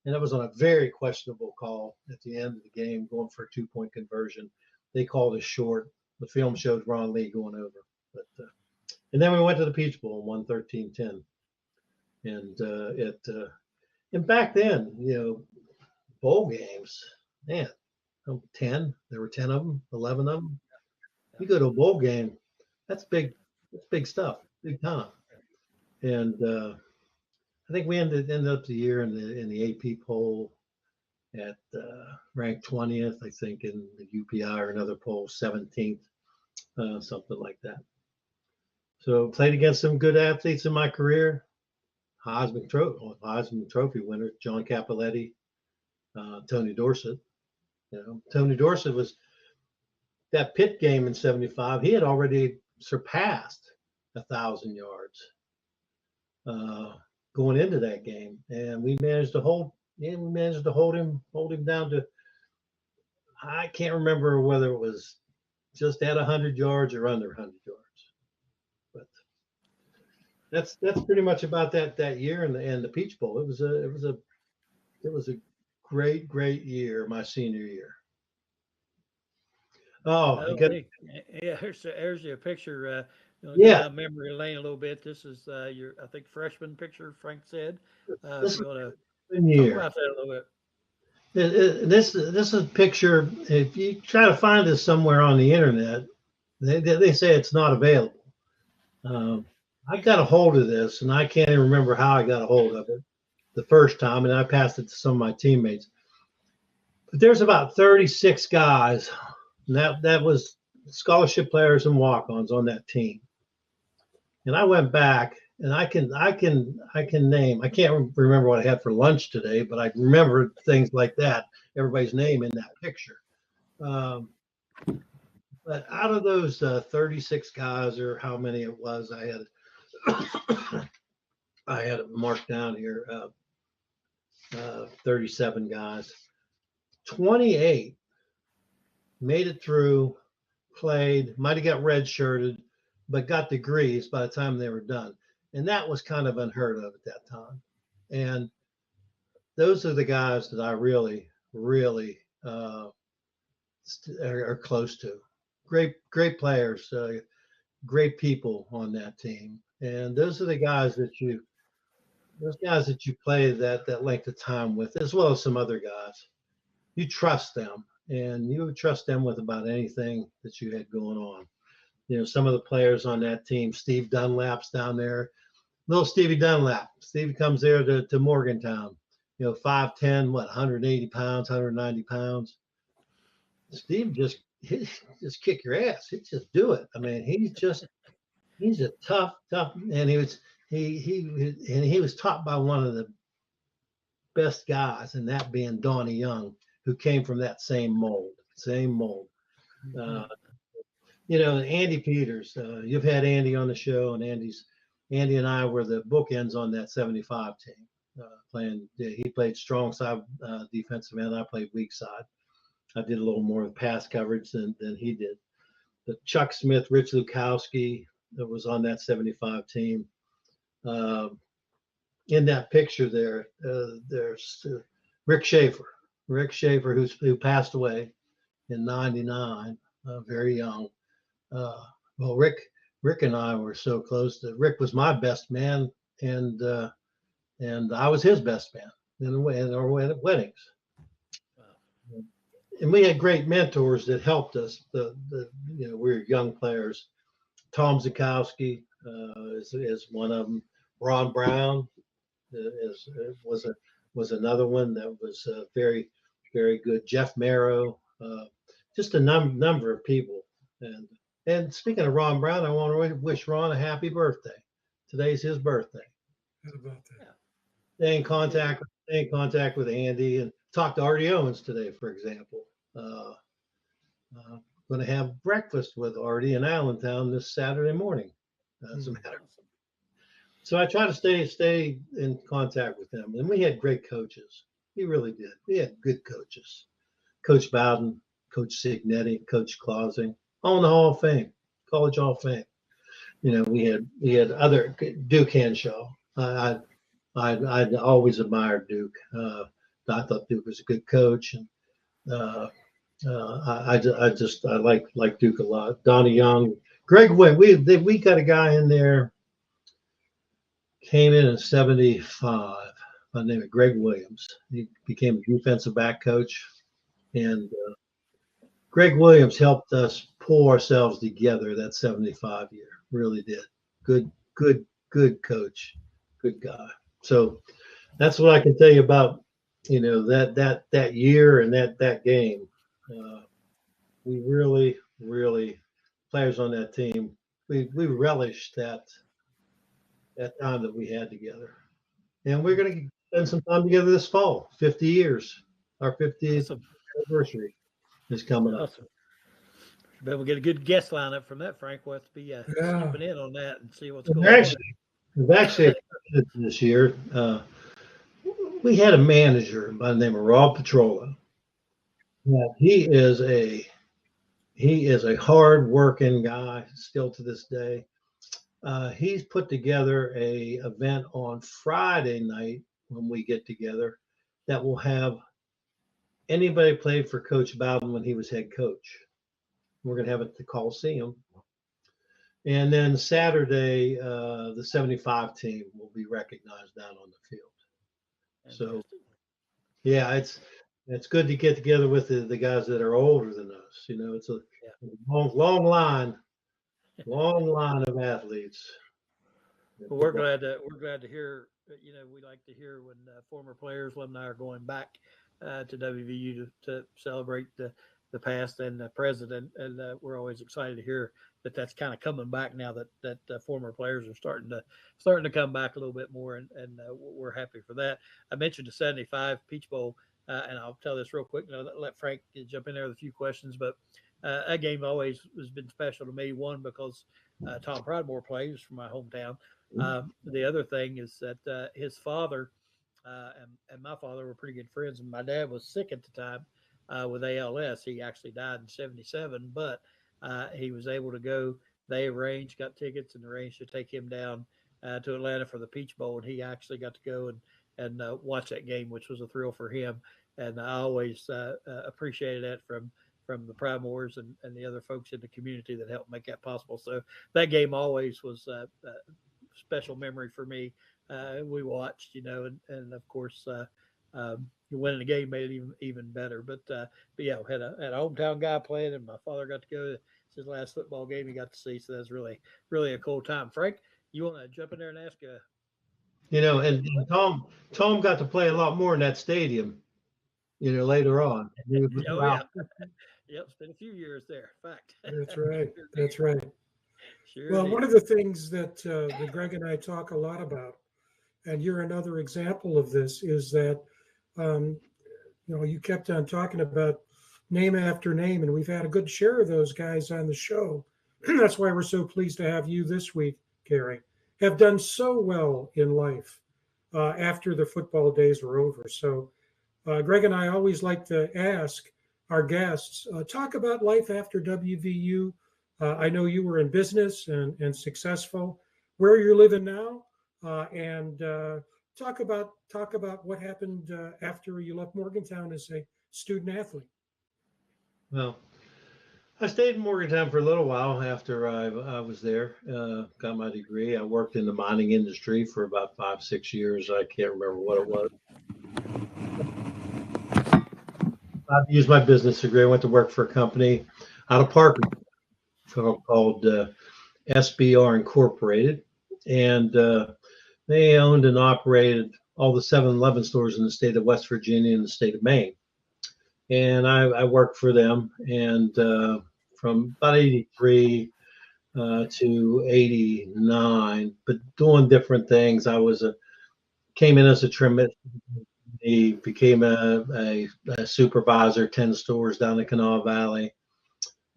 and that was on a very questionable call at the end of the game, going for a 2-point conversion. They called us short. The film showed Ron Lee going over, but and then we went to the Peach Bowl and won 13-10. And back then, bowl games, man, 10. There were 10 of them, 11 of them. You go to a bowl game, that's big. It's big stuff, big time. And I think we ended up the year in the AP poll at ranked 20th, I think, in the UPI or another poll, 17th, something like that. So played against some good athletes in my career. Heisman Trophy winner, John Cappelletti, Tony Dorsett. Tony Dorsett was that Pitt game in '75. He had already surpassed 1,000 yards going into that game, and we managed to hold him down to, I can't remember whether it was just at 100 yards or under 100 yards, but that's pretty much about that year and the Peach Bowl. It was a great year, my senior year. Oh, yeah. Here's your picture. Yeah, Memory lane a little bit. This is your, I think, freshman picture. Frank said. this If you want to year. talk about that a little bit. This is a picture. If you try to find this somewhere on the internet, they say it's not available. I got a hold of this, and I can't even remember how I got a hold of it the first time, and I passed it to some of my teammates. But there's about 36 guys, and that was scholarship players and walk-ons on that team. And I went back, and I can name. I can't remember what I had for lunch today, but I remember things like that. Everybody's name in that picture. But out of those 36 guys, or how many it was, I had it marked down here. 37 guys. 28 made it through, played, might have got redshirted, but got degrees by the time they were done. And that was kind of unheard of at that time. And those are the guys that I really are close to. Great players, great people on that team. And those are the guys that you play that length of time with, as well as some other guys. You trust them, and you would trust them with about anything that you had going on. Some of the players on that team, Steve Dunlap's down there. Little Stevie Dunlap. Stevie comes there to Morgantown. 5'10", 180 pounds, 190 pounds. Steve just kick your ass. He just do it. I mean, he's a tough, and he was taught by one of the best guys, and that being Donnie Young, who came from that same mold. Andy Peters. You've had Andy on the show, and Andy and I were the bookends on that 75 team. He played strong side defensive end. I played weak side. I did a little more pass coverage than he did. But Chuck Smith, Rich Lukowski, that was on that 75 team. In that picture there's Rick Schaefer. Rick Schaefer, who passed away in '99, very young. Well, Rick and I were so close that Rick was my best man, and I was his best man in our weddings. Wow. And we had great mentors that helped us. We were young players. Tom Zukowski is one of them. Ron Brown was another one that was very, very good. Jeff Marrow, just a number of people. And speaking of Ron Brown, I want to wish Ron a happy birthday. Today's his birthday. How about that? Stay in contact with Andy, and talk to Artie Owens today, for example. Going to have breakfast with Artie in Allentown this Saturday morning. As a matter of fact. So I try to stay in contact with them. And we had great coaches. We really did. We had good coaches. Coach Bowden, Coach Signetti, Coach Clausing, all in the Hall of Fame, College Hall of Fame. We had other Duke Henshaw. I'd always admired Duke. I thought Duke was a good coach, and I like Duke a lot. Donnie Young, Greg Witt. We got a guy in there. Came in '75 by the name of Greg Williams. He became a defensive back coach, and Greg Williams helped us pull ourselves together that '75 year. Really did. Good coach, good guy. So that's what I can tell you about that year and that game. We really players on that team. We relished that time that we had together, and we're going to spend some time together this fall. 50 years, our 50th anniversary is coming up. But we'll get a good guest lineup from that, Frank. We'll have to be jumping in on that and see what's going on. We've actually this year. We had a manager by the name of Rob Petrola. Yeah, he is a hard-working guy still to this day. He's put together a event on Friday night when we get together that will have anybody played for Coach Bowden when he was head coach. We're going to have it at the Coliseum. And then Saturday, the 75 team will be recognized down on the field. So, yeah, it's good to get together with the guys that are older than us. It's a long line of athletes. Well, we're glad to hear. We like to hear when former players, alumni are going back to WVU to celebrate the past and the present, and we're always excited to hear that that's kind of coming back now that former players are starting to come back a little bit more, and we're happy for that. I mentioned the '75 Peach Bowl, and I'll tell this real quick. Let Frank jump in there with a few questions, but that game always has been special to me. One, because Tom Pridemore plays from my hometown. The other thing is that his father and my father were pretty good friends, and my dad was sick at the time with ALS. He actually died in '77, but he was able to go. They got tickets and arranged to take him down to Atlanta for the Peach Bowl, and he actually got to go and watch that game, which was a thrill for him. And I always appreciated that from the Pridemores and the other folks in the community that helped make that possible. So that game always was a special memory for me. We watched, and of course, winning the game made it even better. But yeah, we had a hometown guy playing, and my father got to go to his last football game he got to see. So that's really a cool time. Frank, you want to jump in there and ask and Tom got to play a lot more in that stadium, later on. Yeah. Yep, it's been a few years there. In fact. That's right. Sure. Well, one of the things that Greg and I talk a lot about, and you're another example of this, is that you kept on talking about name after name, and we've had a good share of those guys on the show. That's why we're so pleased to have you this week, Gary. Have done so well in life after the football days were over. So Greg and I always like to ask our guests, talk about life after WVU, I know you were in business and successful. Where you're living now, and talk about what happened after you left Morgantown as a student athlete. Well, I stayed in Morgantown for a little while after I was there, got my degree. I worked in the mining industry for about 5, 6 years. I can't remember what it was. I used my business degree. I went to work for a company out of Parker called SBR Incorporated. And they owned and operated all the 7-Eleven stores in the state of West Virginia and the state of Maine. And I worked for them. And from about 83 to 89, but doing different things. Came in as a trim. He became a supervisor, 10 stores down the Kanawha Valley.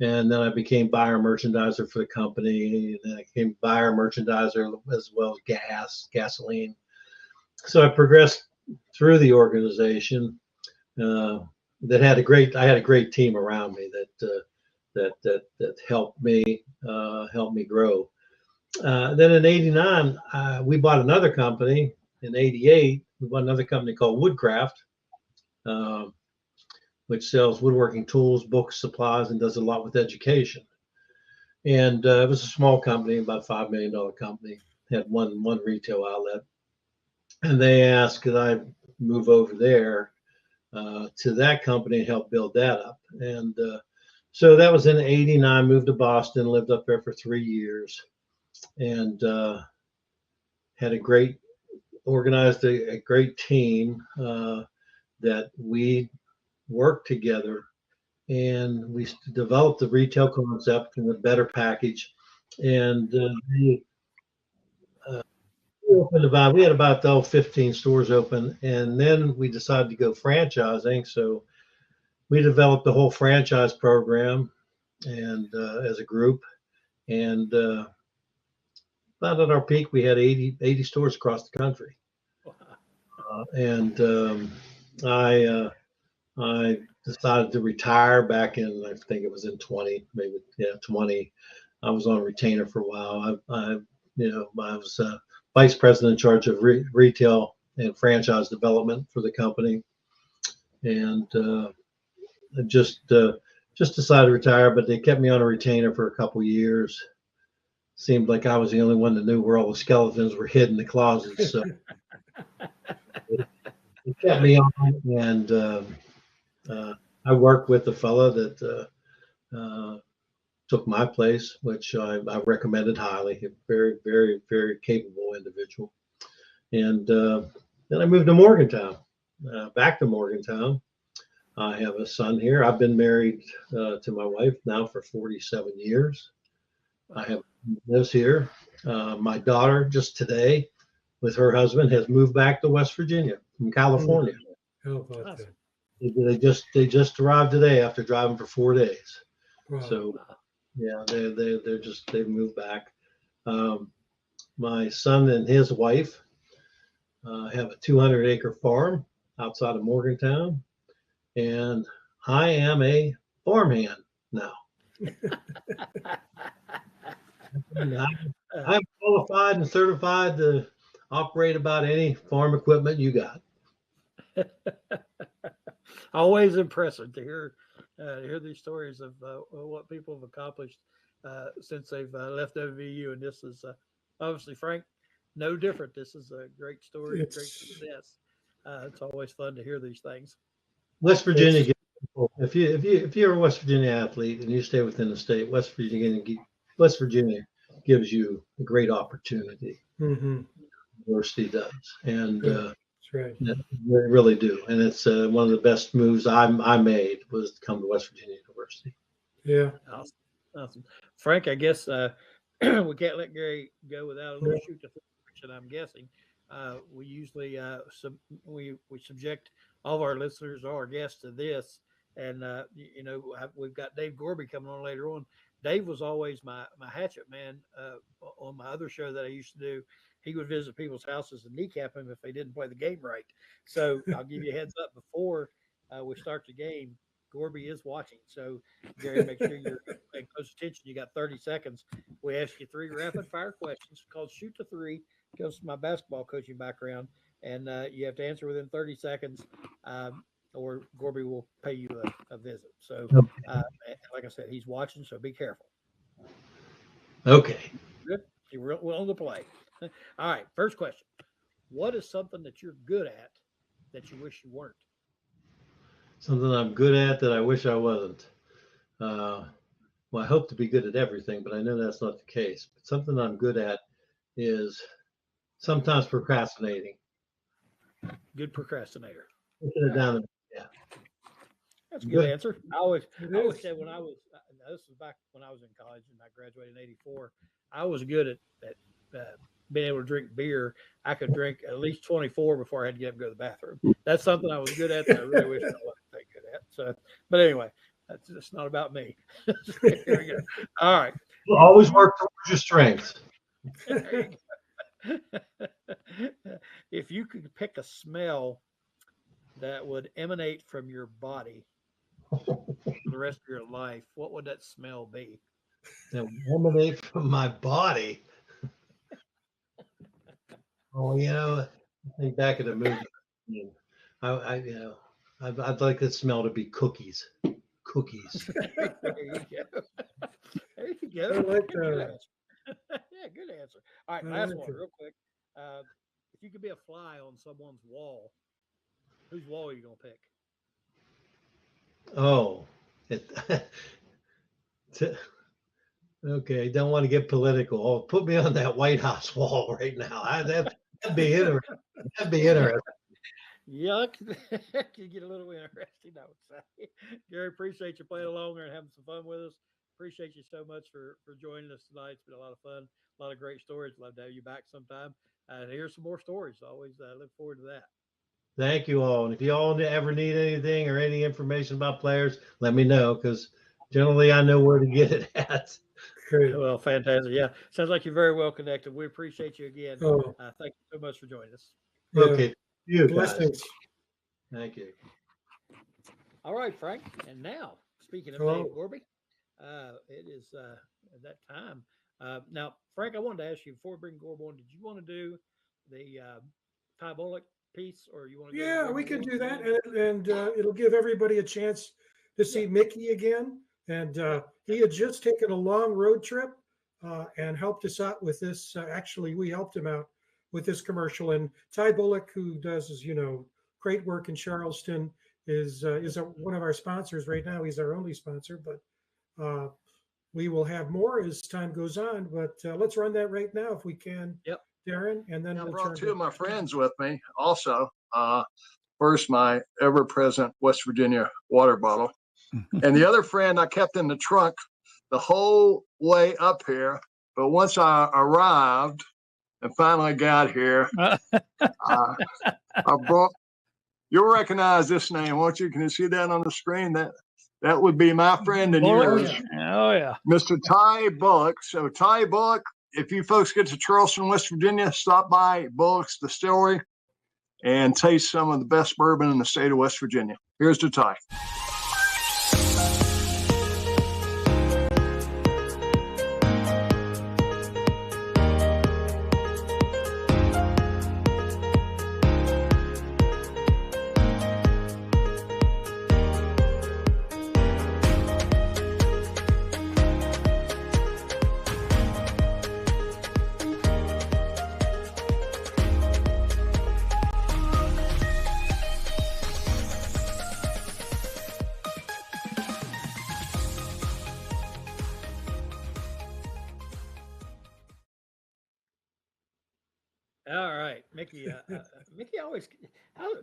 And then I became buyer merchandiser for the company. And then I became buyer merchandiser as well as gasoline. So I progressed through the organization. I had a great team around me that helped me grow. Then in '89, we bought another company. In '88, we bought another company called Woodcraft, which sells woodworking tools, books, supplies, and does a lot with education. And it was a small company, about $5 million company. Had one retail outlet, and they asked could I move over there to that company and help build that up. And so that was in '89. Moved to Boston, lived up there for 3 years, and had organized a great team that we worked together, and we developed the retail concept and a better package. And we had about 15 stores open, and then we decided to go franchising. So we developed the whole franchise program, and as a group, and about at our peak, we had 80 stores across the country. And I decided to retire back in, I think it was in 20, maybe, 20. I was on retainer for a while. I was vice president in charge of retail and franchise development for the company, and I just decided to retire. But they kept me on a retainer for a couple years. Seemed like I was the only one that knew where all the skeletons were hid in the closets. So they kept me on, and I worked with the fella that took my place, which I recommended highly. A very, very, very capable individual. And then I moved to Morgantown, back to Morgantown. I have a son here. I've been married to my wife now for 47 years. I have lives here. My daughter just today, with her husband, has moved back to West Virginia from California. How about that? They just arrived today after driving for 4 days. Wow. So yeah, they've moved back. My son and his wife have a 200-acre farm outside of Morgantown, and I am a farmhand now. I'm qualified and certified to operate about any farm equipment you got. Always impressive to hear these stories of what people have accomplished since they've left OVU, and this is obviously, Frank, no different. This is a great story, great success. It's always fun to hear these things. West Virginia, if you're a West Virginia athlete and you stay within the state, West Virginia gives you a great opportunity. Mm-hmm. University does, and that's right. They really do. And it's one of the best moves I made was to come to West Virginia University. Yeah. Awesome. Frank, I guess we can't let Gary go without a little shoot the question. I'm guessing we usually we subject all of our listeners or our guests to this, and we've got Dave Gorby coming on later on. Dave was always my hatchet man on my other show that I used to do. He would visit people's houses and kneecap them if they didn't play the game right. So I'll give you a heads up before we start the game. Gorby is watching. So, Gary, make sure you're paying close attention. You got 30 seconds. We ask you 3 rapid fire questions called Shoot to 3. Goes to my basketball coaching background. And you have to answer within 30 seconds, or Gorby will pay you a visit. So, like I said, he's watching, so be careful. Okay. Good. You're willing to play. All right. First question. What is something that you're good at that you wish you weren't? Something I'm good at that I wish I wasn't. Well, I hope to be good at everything, but I know that's not the case. But something I'm good at is sometimes procrastinating. Good procrastinator. Pushing it down. Yeah. That's a good answer. I always said when I was, this was back when I was in college and I graduated in '84, I was good at being able to drink beer. I could drink at least 24 before I had to get up and go to the bathroom. That's something I was good at that I really wish I wasn't that good at. So, but anyway, that's not about me. Here we go. All right. Always work towards your strengths. There you go. If you could pick a smell that would emanate from your body for the rest of your life, what would that smell be? That would emanate from my body. Oh, I think back at the movie. I'd like the smell to be cookies. Cookies. There you go. There you go. I like Good that. answer. Yeah, good answer. All right, I last like one, it. real quick. If you could be a fly on someone's wall, whose wall are you gonna pick? Oh, okay. Don't want to get political. Oh, put me on that White House wall right now. That'd be interesting. That'd be interesting. Yuck. Could get a little interesting, I would say. Gary, appreciate you playing along there and having some fun with us. Appreciate you so much for joining us tonight. It's been a lot of fun, a lot of great stories. Love to have you back sometime. And here's some more stories. Always look forward to that. Thank you all. And if you all ever need anything or any information about players, let me know, because generally I know where to get it at. Great. Well, fantastic. Yeah. Sounds like you're very well connected. We appreciate you again. Oh, Thank you so much for joining us. yeah. Okay. You guys. Blessings. Thank you. All right, Frank. And now, speaking of Hello. Dave Gorby, it is that time. Now, Frank, I wanted to ask you before we bring Gorb on, did you want to do the Ty Bullock piece, or you want to? Yeah, we could do that, and it'll give everybody a chance to see Mickey again. And he had just taken a long road trip and helped us out with this. Actually, we helped him out with this commercial. And Ty Bullock, who does, great work in Charleston, is one of our sponsors right now. He's our only sponsor, but we will have more as time goes on. But let's run that right now if we can. Yep. Darren, and then I we'll brought turn two of my friends with me also. First, my ever-present West Virginia water bottle. And the other friend I kept in the trunk the whole way up here. But once I arrived and finally got here, I brought, you'll recognize this name, won't you? Can you see that on the screen? That would be my friend and yours, Oh, yeah. Mr. Ty Bullock. So Ty Bullock, if you folks get to Charleston, West Virginia, stop by Bullock's Distillery and taste some of the best bourbon in the state of West Virginia. Here's to Ty. All right, Mickey.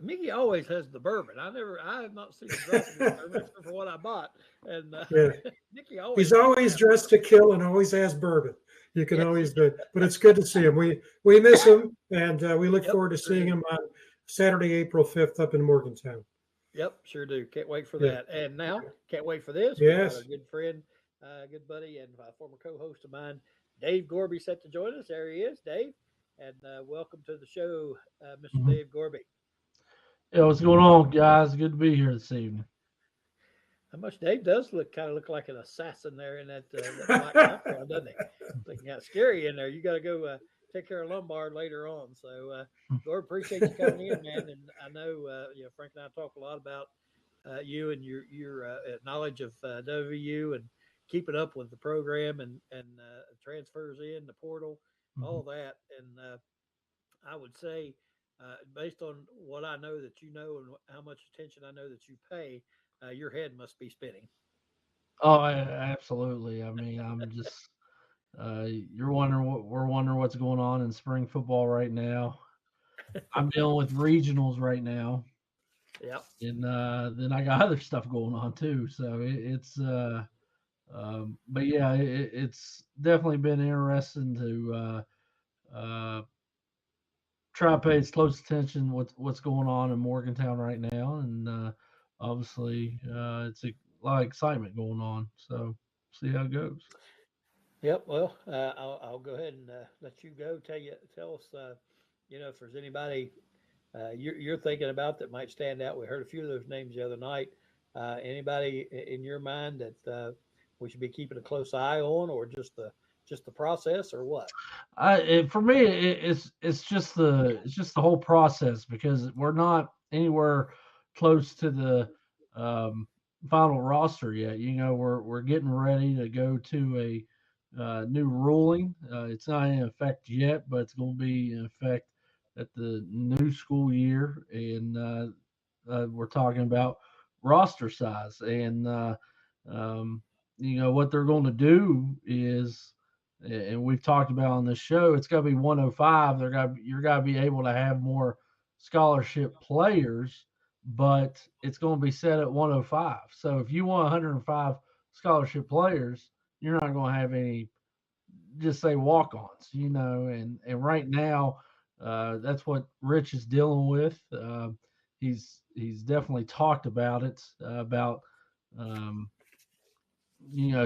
Mickey always has the bourbon. I have not seen him dropping the bourbon except for what I bought. And Yeah. Mickey always. He's always dressed to kill and always has bourbon. You can always do it, but it's good to see him. We miss him, and we look forward to seeing him on Saturday, April 5th, up in Morgantown. Yep, sure do. Can't wait for Yeah. that. And now, can't wait for this. Yes. We've got a good friend, good buddy, and former co-host of mine, Dave Gorby, set to join us. There he is, Dave. And welcome to the show, Mr. Dave Gorby. Yeah, what's going on, guys? Good to be here this evening. How much Dave does kind of look like an assassin there in that black background, doesn't he? Looking kind of scary in there. You got to go take care of Lombard later on. So, Gord, appreciate you coming in, man. And I know, Frank and I talk a lot about you and your knowledge of WVU and keeping up with the program and transfers in the portal, all that. And I would say, based on what I know that you know and how much attention I know that you pay, your head must be spinning. Oh, absolutely. I mean, I'm just we're wondering what's going on in spring football right now. I'm dealing with regionals right now. Yep. And then I got other stuff going on too. So but yeah, it's definitely been interesting to try to pay close attention what's going on in Morgantown right now, and obviously it's a lot of excitement going on. So see how it goes. Yep. Well, I'll go ahead and let you go. Tell us, if there's anybody you're thinking about that might stand out. We heard a few of those names the other night. Anybody in your mind that we should be keeping a close eye on, or just the process, or what? For me, it's just the whole process, because we're not anywhere close to the final roster yet. We're getting ready to go to a new ruling. It's not in effect yet, but it's going to be in effect at the new school year, and we're talking about roster size, and what they're going to do is, and we've talked about on this show, it's got to be 105. You're got to be able to have more scholarship players, but it's going to be set at 105. So if you want 105 scholarship players, you're not going to have any, just say, walk-ons, and right now that's what Rich is dealing with. He's definitely talked about it, about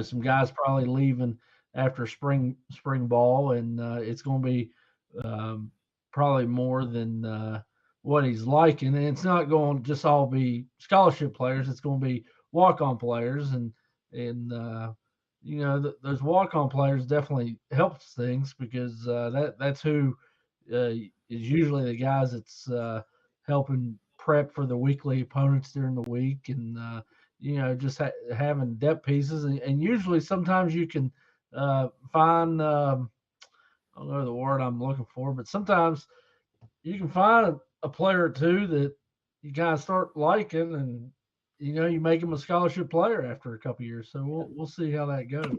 some guys probably leaving after spring ball, and it's going to be probably more than what he's liking. And it's not going to just all be scholarship players. It's going to be walk-on players, and those walk-on players definitely helps things, because that's who is usually the guys that's helping prep for the weekly opponents during the week, and just having depth pieces, and usually sometimes you can find I don't know the word I'm looking for, but sometimes you can find a player or two that you kind of start liking, and you make him a scholarship player after a couple years. So we'll see how that goes.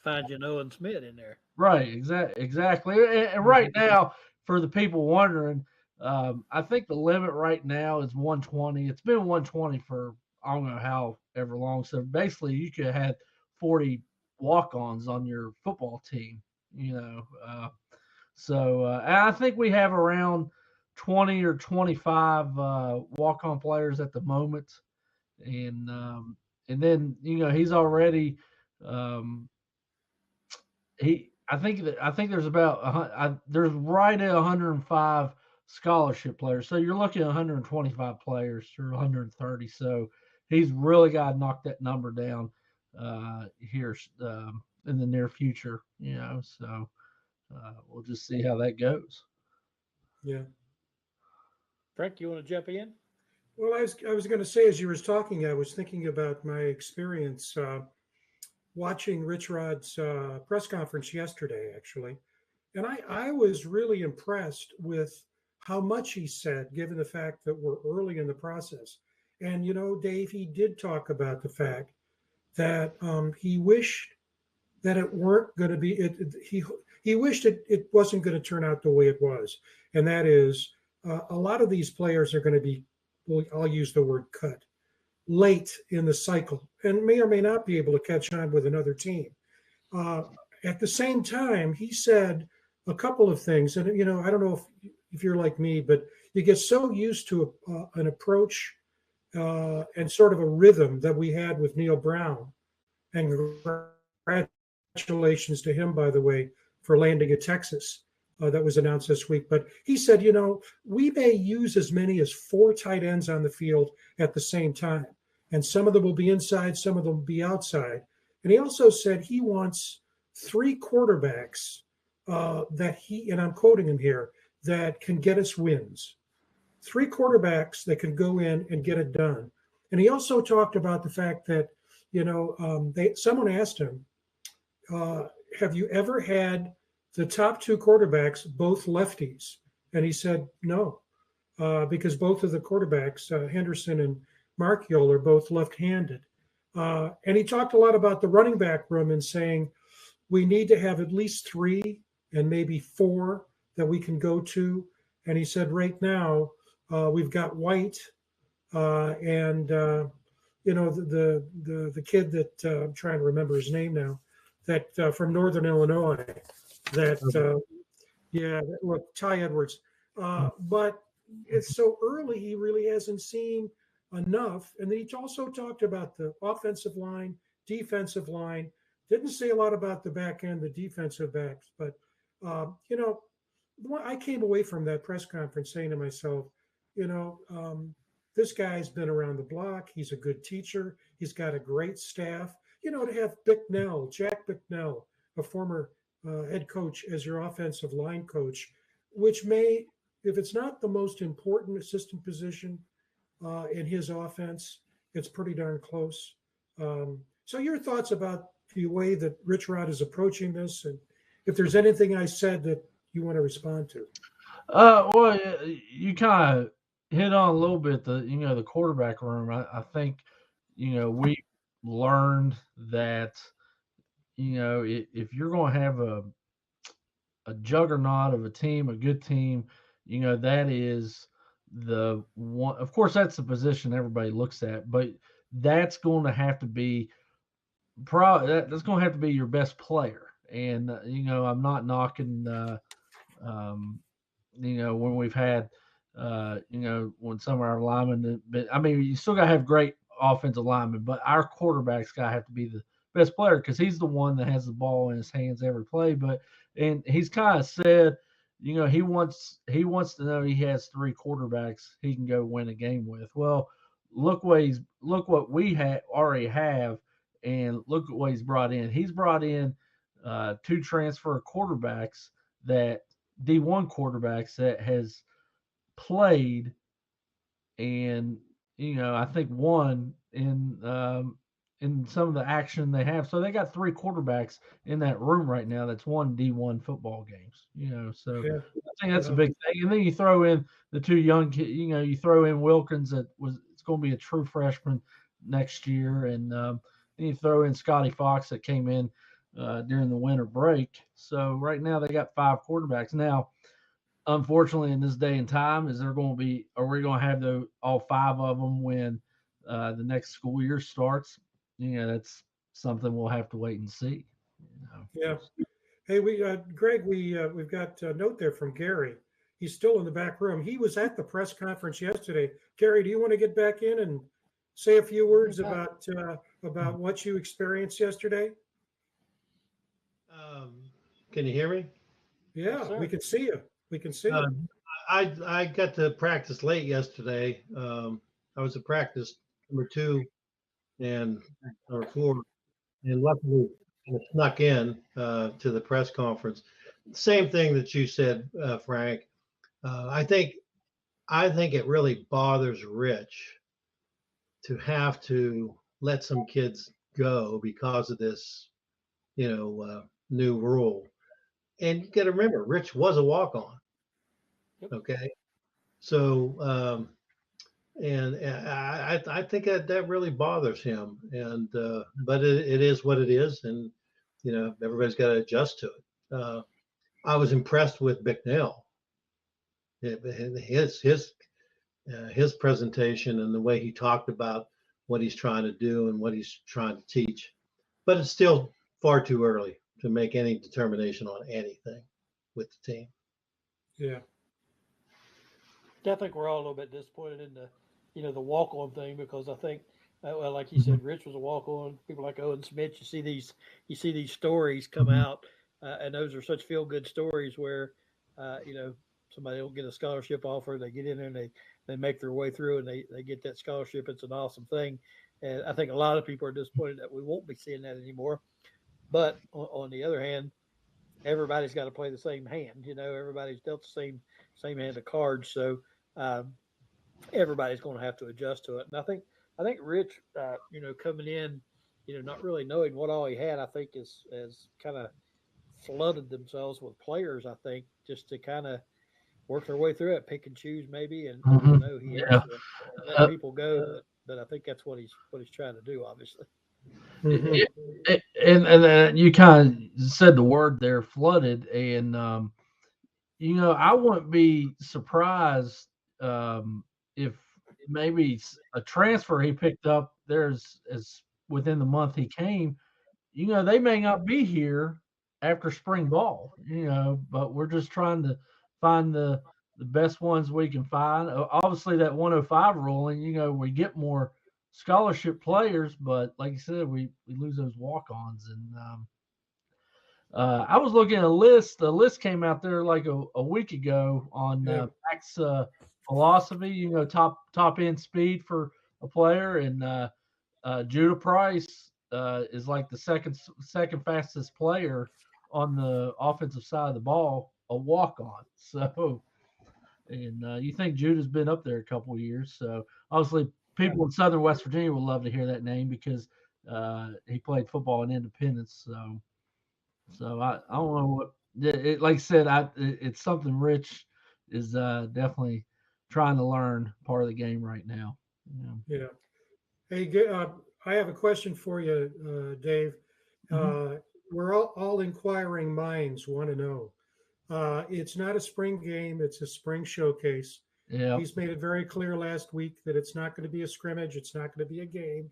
Find Owen Smith in there. Right, exactly. And right now, for the people wondering, I think the limit right now is 120. It's been 120 for I don't know how ever long. So basically, you could have had 40 walk-ons on your football team. So I think we have around 20 or 25 walk-on players at the moment, and then he's already I think there's about there's right at 105 scholarship players. So you're looking at 125 players or 130. So he's really got to knock that number down here in the near future. So we'll just see how that goes. Yeah. Frank, you want to jump in? Well, I was going to say, as you were talking, I was thinking about my experience watching Rich Rod's press conference yesterday, actually. And I was really impressed with how much he said, given the fact that we're early in the process. And, Dave, he did talk about the fact that he wished that it weren't going to be, he wished it wasn't going to turn out the way it was. And that is, a lot of these players are going to be, well, I'll use the word cut, late in the cycle, and may or may not be able to catch on with another team. At the same time, he said a couple of things, and I don't know if you're like me, but you get so used to an approach and sort of a rhythm that we had with Neil Brown. And congratulations to him, by the way, for landing at Texas. That was announced this week. But he said, we may use as many as 4 tight ends on the field at the same time. and some of them will be inside, some of them will be outside. And he also said he wants 3 quarterbacks that he, and I'm quoting him here, that can get us wins. 3 quarterbacks that can go in and get it done. And he also talked about the fact that, someone asked him, have you ever had the top 2 quarterbacks both lefties? And he said no, because both of the quarterbacks, Henderson and Markiol, are both left-handed. And he talked a lot about the running back room and saying we need to have at least 3 and maybe 4 that we can go to. And he said right now we've got White and the kid that I'm trying to remember his name now, that from Northern Illinois, that look, Ty Edwards. But it's so early, he really hasn't seen enough. And then he also talked about the offensive line, defensive line. Didn't say a lot about the back end, the defensive backs. But, I came away from that press conference saying to myself, this guy's been around the block. He's a good teacher. He's got a great staff. To have Jack Bicknell, a former head coach, as your offensive line coach, which may, if it's not the most important assistant position in his offense, it's pretty darn close. So your thoughts about the way that Rich Rod is approaching this, and if there's anything I said that you want to respond to? Well, you kind of hit on a little bit the quarterback room. I think we learned that if you're going to have a juggernaut of a team, a good team, that is the one. Of course, that's the position everybody looks at, but that's going to have to be that's going to have to be your best player. And I'm not knocking when we've had when some of our linemen, but I mean, you still got to have great offensive linemen, but our quarterback's got to have to be the best player because he's the one that has the ball in his hands every play. And he's kind of said, he wants to know he has 3 quarterbacks he can go win a game with. Well, look what we already have, and look at what he's brought in. He's brought in 2 transfer quarterbacks, that D1 quarterbacks that has played, and I think one in some of the action they have. So they got 3 quarterbacks in that room right now that's won D1 football games. So Yeah. I think that's a big thing. And then you throw in the 2 young kids. You throw in Wilkins it's going to be a true freshman next year, and then you throw in Scotty Fox that came in during the winter break. So right now they got 5 quarterbacks. Now, unfortunately, in this day and time, are we going to have all 5 of them when the next school year starts? That's something we'll have to wait and see. Yeah. Hey, Greg, we've got a note there from Gary. He's still in the back room. He was at the press conference yesterday. Gary, do you want to get back in and say a few words about what you experienced yesterday? Can you hear me? Yeah, we can see you. We can see you. I got to practice late yesterday. I was at practice number 2 and number 4, and luckily I snuck in to the press conference. Same thing that you said, Frank. I think it really bothers Rich to have to let some kids go because of this, new rule. And you got to remember, Rich was a walk-on. Yep. Okay, so and I think that really bothers him. And but it is what it is, and everybody's got to adjust to it. I was impressed with Bicknell. His presentation and the way he talked about what he's trying to do and what he's trying to teach. But it's still far too early to make any determination on anything with the team. Yeah. I think we're all a little bit disappointed in the walk-on thing, because I think, like you said, Rich was a walk-on. People like Owen Smith, you see these stories come out, and those are such feel-good stories where, somebody will get a scholarship offer, they get in there and they make their way through and they get that scholarship. It's an awesome thing. And I think a lot of people are disappointed that we won't be seeing that anymore. But on the other hand, everybody's got to play the same hand. Everybody's dealt the same hand of cards. So um, everybody's going to have to adjust to it. And I think Rich, coming in, not really knowing what all he had, I think is kind of flooded themselves with players. I think just to kind of work their way through it, pick and choose maybe, and I Mhm. know he has Yeah. to let Uh, people go, but I think that's what he's trying to do, obviously. Mhm. and you kind of said the word there, flooded, and I wouldn't be surprised if maybe a transfer he picked up there's as within the month he came. They may not be here after spring ball. But we're just trying to find the best ones we can find. Obviously, that 105 ruling, we get more scholarship players, but like you said, we lose those walk-ons. And I was looking at a list. The list came out there like a week ago on Yeah. Max philosophy. Top end speed for a player, and Judah Price is like the second fastest player on the offensive side of the ball, a walk on. So, and you think Judah's been up there a couple of years. So obviously, people in Southern West Virginia will love to hear that name because he played football in Independence. So I don't know what. Like I said, it's something Rich is definitely trying to learn part of the game right now. Yeah. Yeah. Hey, I have a question for you, Dave. Mhm. We're all inquiring minds want to know. It's not a spring game; it's a spring showcase. Yeah. He's made it very clear last week that it's not going to be a scrimmage. It's not going to be a game.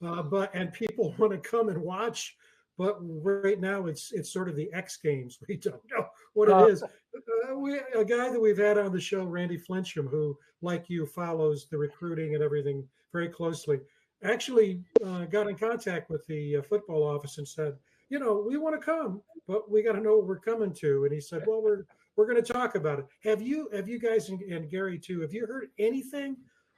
And people want to come and watch. But right now, it's sort of the X Games. We don't know what it Uh, is. A guy that we've had on the show, Randy Flincham, who, like you, follows the recruiting and everything very closely, actually got in contact with the football office and said, we want to come, but we got to know what we're coming to. And he said, well, we're going to talk about it. Have you guys and Gary too? Have you heard anything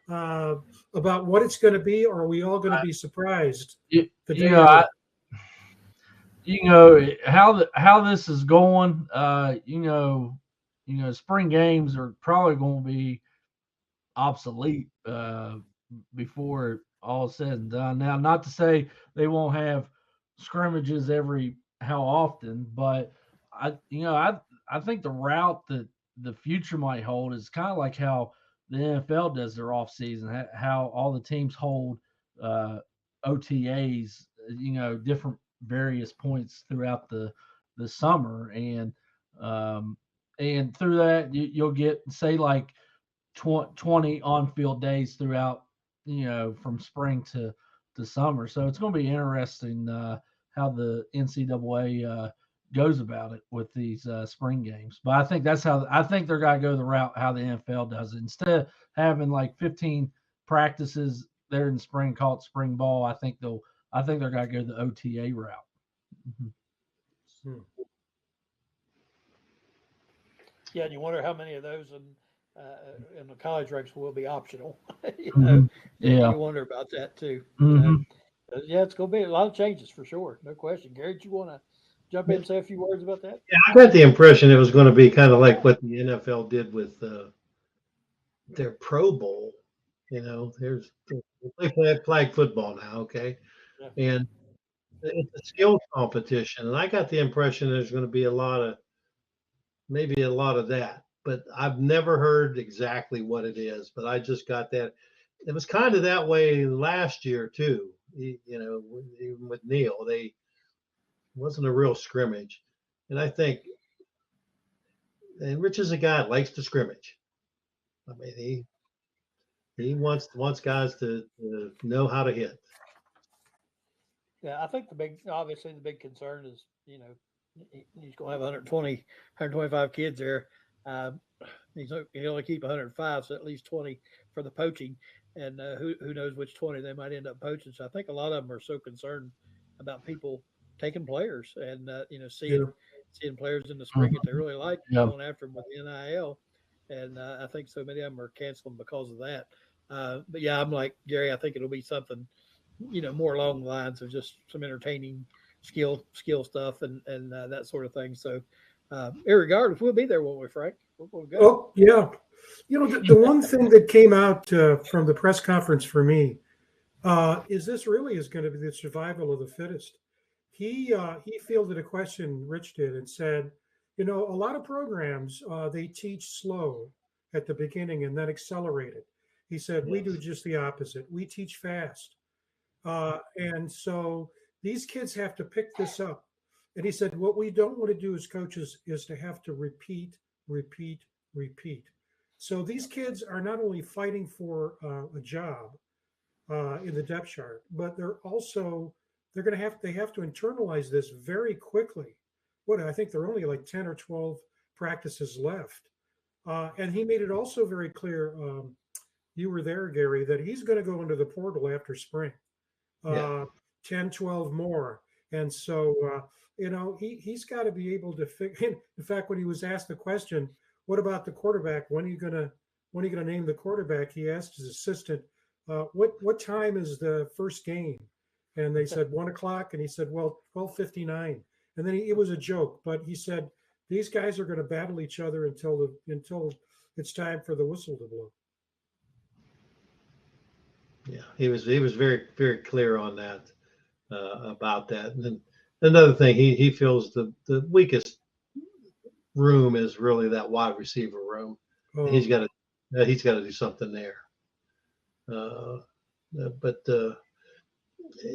uh, about what it's going to be, or are we all going to be surprised you, the you day know, of? how this is going. Spring games are probably going to be obsolete before all is said and done. Now, not to say they won't have scrimmages every how often, but I think the route that the future might hold is kind of like how the NFL does their off season, how all the teams hold uh, OTAs, different various points throughout the summer, and through that you'll get say like 20 on-field days throughout, from spring to summer. So it's going to be interesting how the NCAA goes about it with these spring games. But I think they're going to go the route how the NFL does it. Instead of having like 15 practices there in the spring, call it spring ball. I think they're going to go the OTA route. Mhm. Hmm. Yeah, and you wonder how many of those in the college ranks will be optional. Mhm. Yeah. You wonder about that too. Hmm. Yeah, it's going to be a lot of changes for sure, no question. Gary, do you want to jump in and say a few words about that? I got the impression it was going to be kind of like what the NFL did with their Pro Bowl. They play flag football now, okay, Yeah. and it's a skills competition, and I got the impression there's going to be maybe a lot of that, but I've never heard exactly what it is. But I just got that it was kind of that way last year too. Even with Neil, they wasn't a real scrimmage, and I think and Rich is a guy that likes to scrimmage. I mean, he wants guys to know how to hit. Yeah, I think obviously the big concern is, he's going to have 120, 125 kids there. Um, he only keep 105, so at least 20 for the poaching, and who knows which 20 they might end up poaching. So I think a lot of them are so concerned about people taking players and Yeah. seeing players in the Mhm. spring that they really like, Yeah. going after them with the NIL, and I think so many of them are canceling because of that. But yeah, I'm like Gary. I think it'll be something more along the lines of just some entertaining skill stuff and that sort of thing. So, irregardless, we'll be there, won't we, Frank? We're going to go. Oh, yeah. The one thing that came out from the press conference for me is this really is going to be the survival of the fittest. He fielded a question, Rich did, and said, a lot of programs, they teach slow at the beginning and then accelerate it. He said, we do just the opposite. We teach fast. And so these kids have to pick this up. And he said, what we don't want to do as coaches is to have to repeat. So these kids are not only fighting for a job in the depth chart, but they have to internalize this very quickly. I think there are only like 10 or 12 practices left. And he made it also very clear, you were there, Gary, that he's going to go into the portal after spring. 10, 12 more. And so, he's got to be able to figure. In fact, when he was asked the question, what about the quarterback? When are you going to name the quarterback? He asked his assistant, what time is the first game? And they said 1:00. And he said, well, 12:59. And then it was a joke, but he said, these guys are going to battle each other until it's time for the whistle to blow. Yeah, he was very, very clear on that, about that. And then another thing, he feels the weakest room is really that wide receiver room. Oh. He's got to do something there. But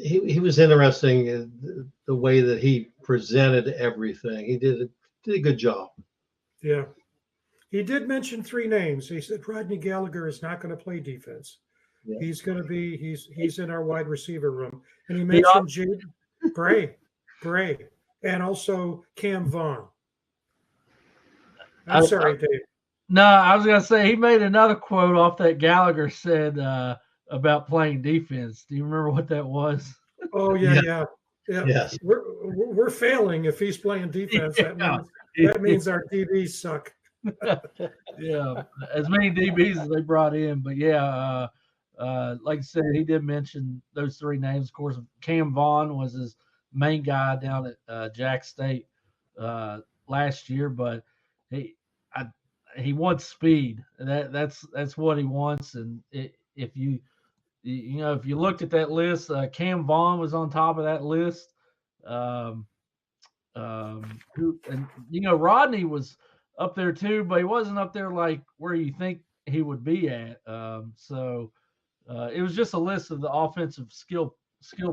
he was interesting, the way that he presented everything. He did a good job. Yeah, he did mention 3 names. He said Rodney Gallagher is not going to play defense. Yeah. He's going to be he's in our wide receiver room, and he mentioned Jade Bray, and also Cam Vaughn. I'm sorry, Dave. No, I was going to say he made another quote off that Gallagher said about playing defense. Do you remember what that was? Oh yeah. Yes. We're failing if he's playing defense. That means our DBs suck. Yeah, as many DBs as they brought in, but yeah. Like I said, he did mention those 3 names. Of course, Cam Vaughn was his main guy down at Jack State last year, but he wants speed. That's what he wants. And if you looked at that list, Cam Vaughn was on top of that list. Rodney was up there too, but he wasn't up there like where you think he would be at. It was just a list of the offensive skill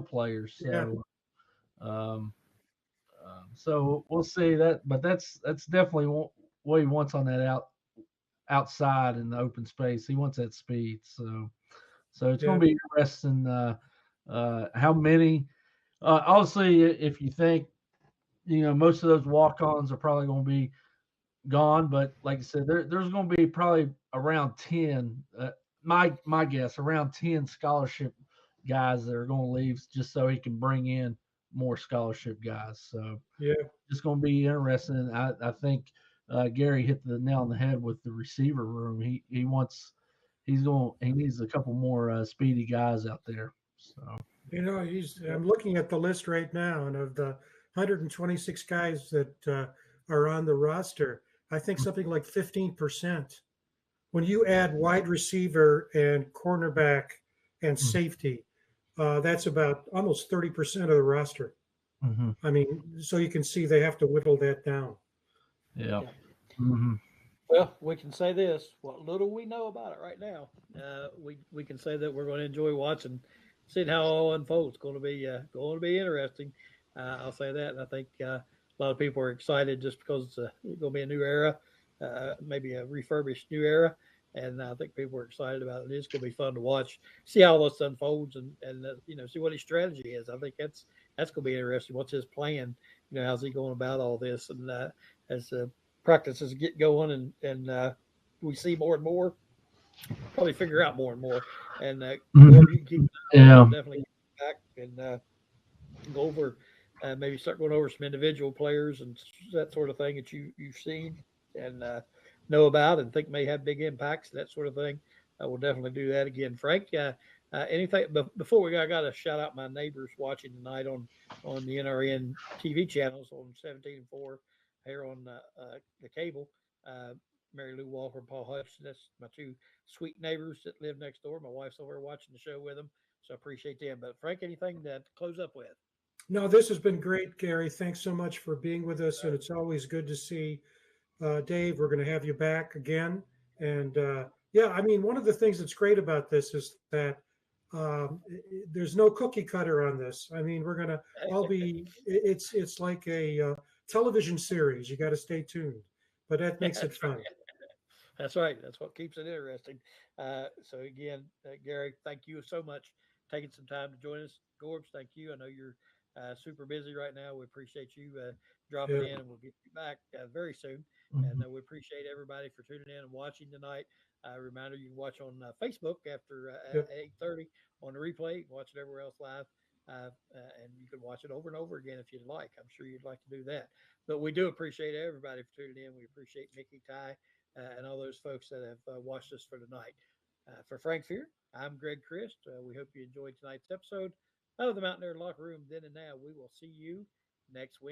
players. So, so we'll see that, but that's definitely what he wants on that outside in the open space. He wants that speed. So it's going to be interesting how many. Obviously, if you think, most of those walk-ons are probably going to be gone, but like I said, there's going to be probably around 10. My guess, around 10 scholarship guys that are going to leave just so he can bring in more scholarship guys. So it's going to be interesting. I think Gary hit the nail on the head with the receiver room. He needs a couple more speedy guys out there. So I'm looking at the list right now, and of the 126 guys that are on the roster, I think something like 15%. When you add wide receiver and cornerback and safety, that's about almost 30% of the roster. Mm-hmm. I mean, so you can see they have to whittle that down. Yeah. Mm-hmm. Well, we can say this: what little we know about it right now, we can say that we're going to enjoy watching, seeing how it all unfolds. Going to be interesting. I'll say that, and I think a lot of people are excited just because it's going to be a new era. Maybe a refurbished new era, and I think people are excited about it. It's going to be fun to watch, see how this unfolds, and see what his strategy is. I think that's going to be interesting. What's his plan? How's he going about all this? And as practices get going, and we see more and more, probably figure out more and more, and definitely get back and go over. Maybe start going over some individual players and that sort of thing that you've seen and know about and think may have big impacts, that sort of thing. we'll definitely do that again. Frank, anything before we go? I got to shout out my neighbors watching tonight on the NRN TV channels on 17 and 4 here on the cable. Mary Lou Walker and Paul Hutchinson. That's my two sweet neighbors that live next door. My wife's over watching the show with them, so I appreciate them. But Frank, anything to close up with? No, this has been great, Gary. Thanks so much for being with us, and it's always good to see Dave. We're going to have you back again, and yeah, I mean, one of the things that's great about this is that there's no cookie cutter on this. I mean, we're going to all be. It's like a television series. You got to stay tuned, but that makes it fun. That's right. That's what keeps it interesting. So again, Gary, thank you so much taking some time to join us. Gorbs, thank you. I know you're super busy right now. We appreciate you dropping Yeah. in, and we'll get you back very soon. Mhm. And we appreciate everybody for tuning in and watching tonight. Reminder: you can watch on Facebook after Yep. 8:30 on the replay. You can watch it everywhere else live. And you can watch it over and over again if you'd like. I'm sure you'd like to do that. But we do appreciate everybody for tuning in. We appreciate Mickey, Ty, and all those folks that have watched us for tonight. For Frank Fear, I'm Greg Christ. We hope you enjoyed tonight's episode of the Mountaineer Locker Room. Then and now, we will see you next week.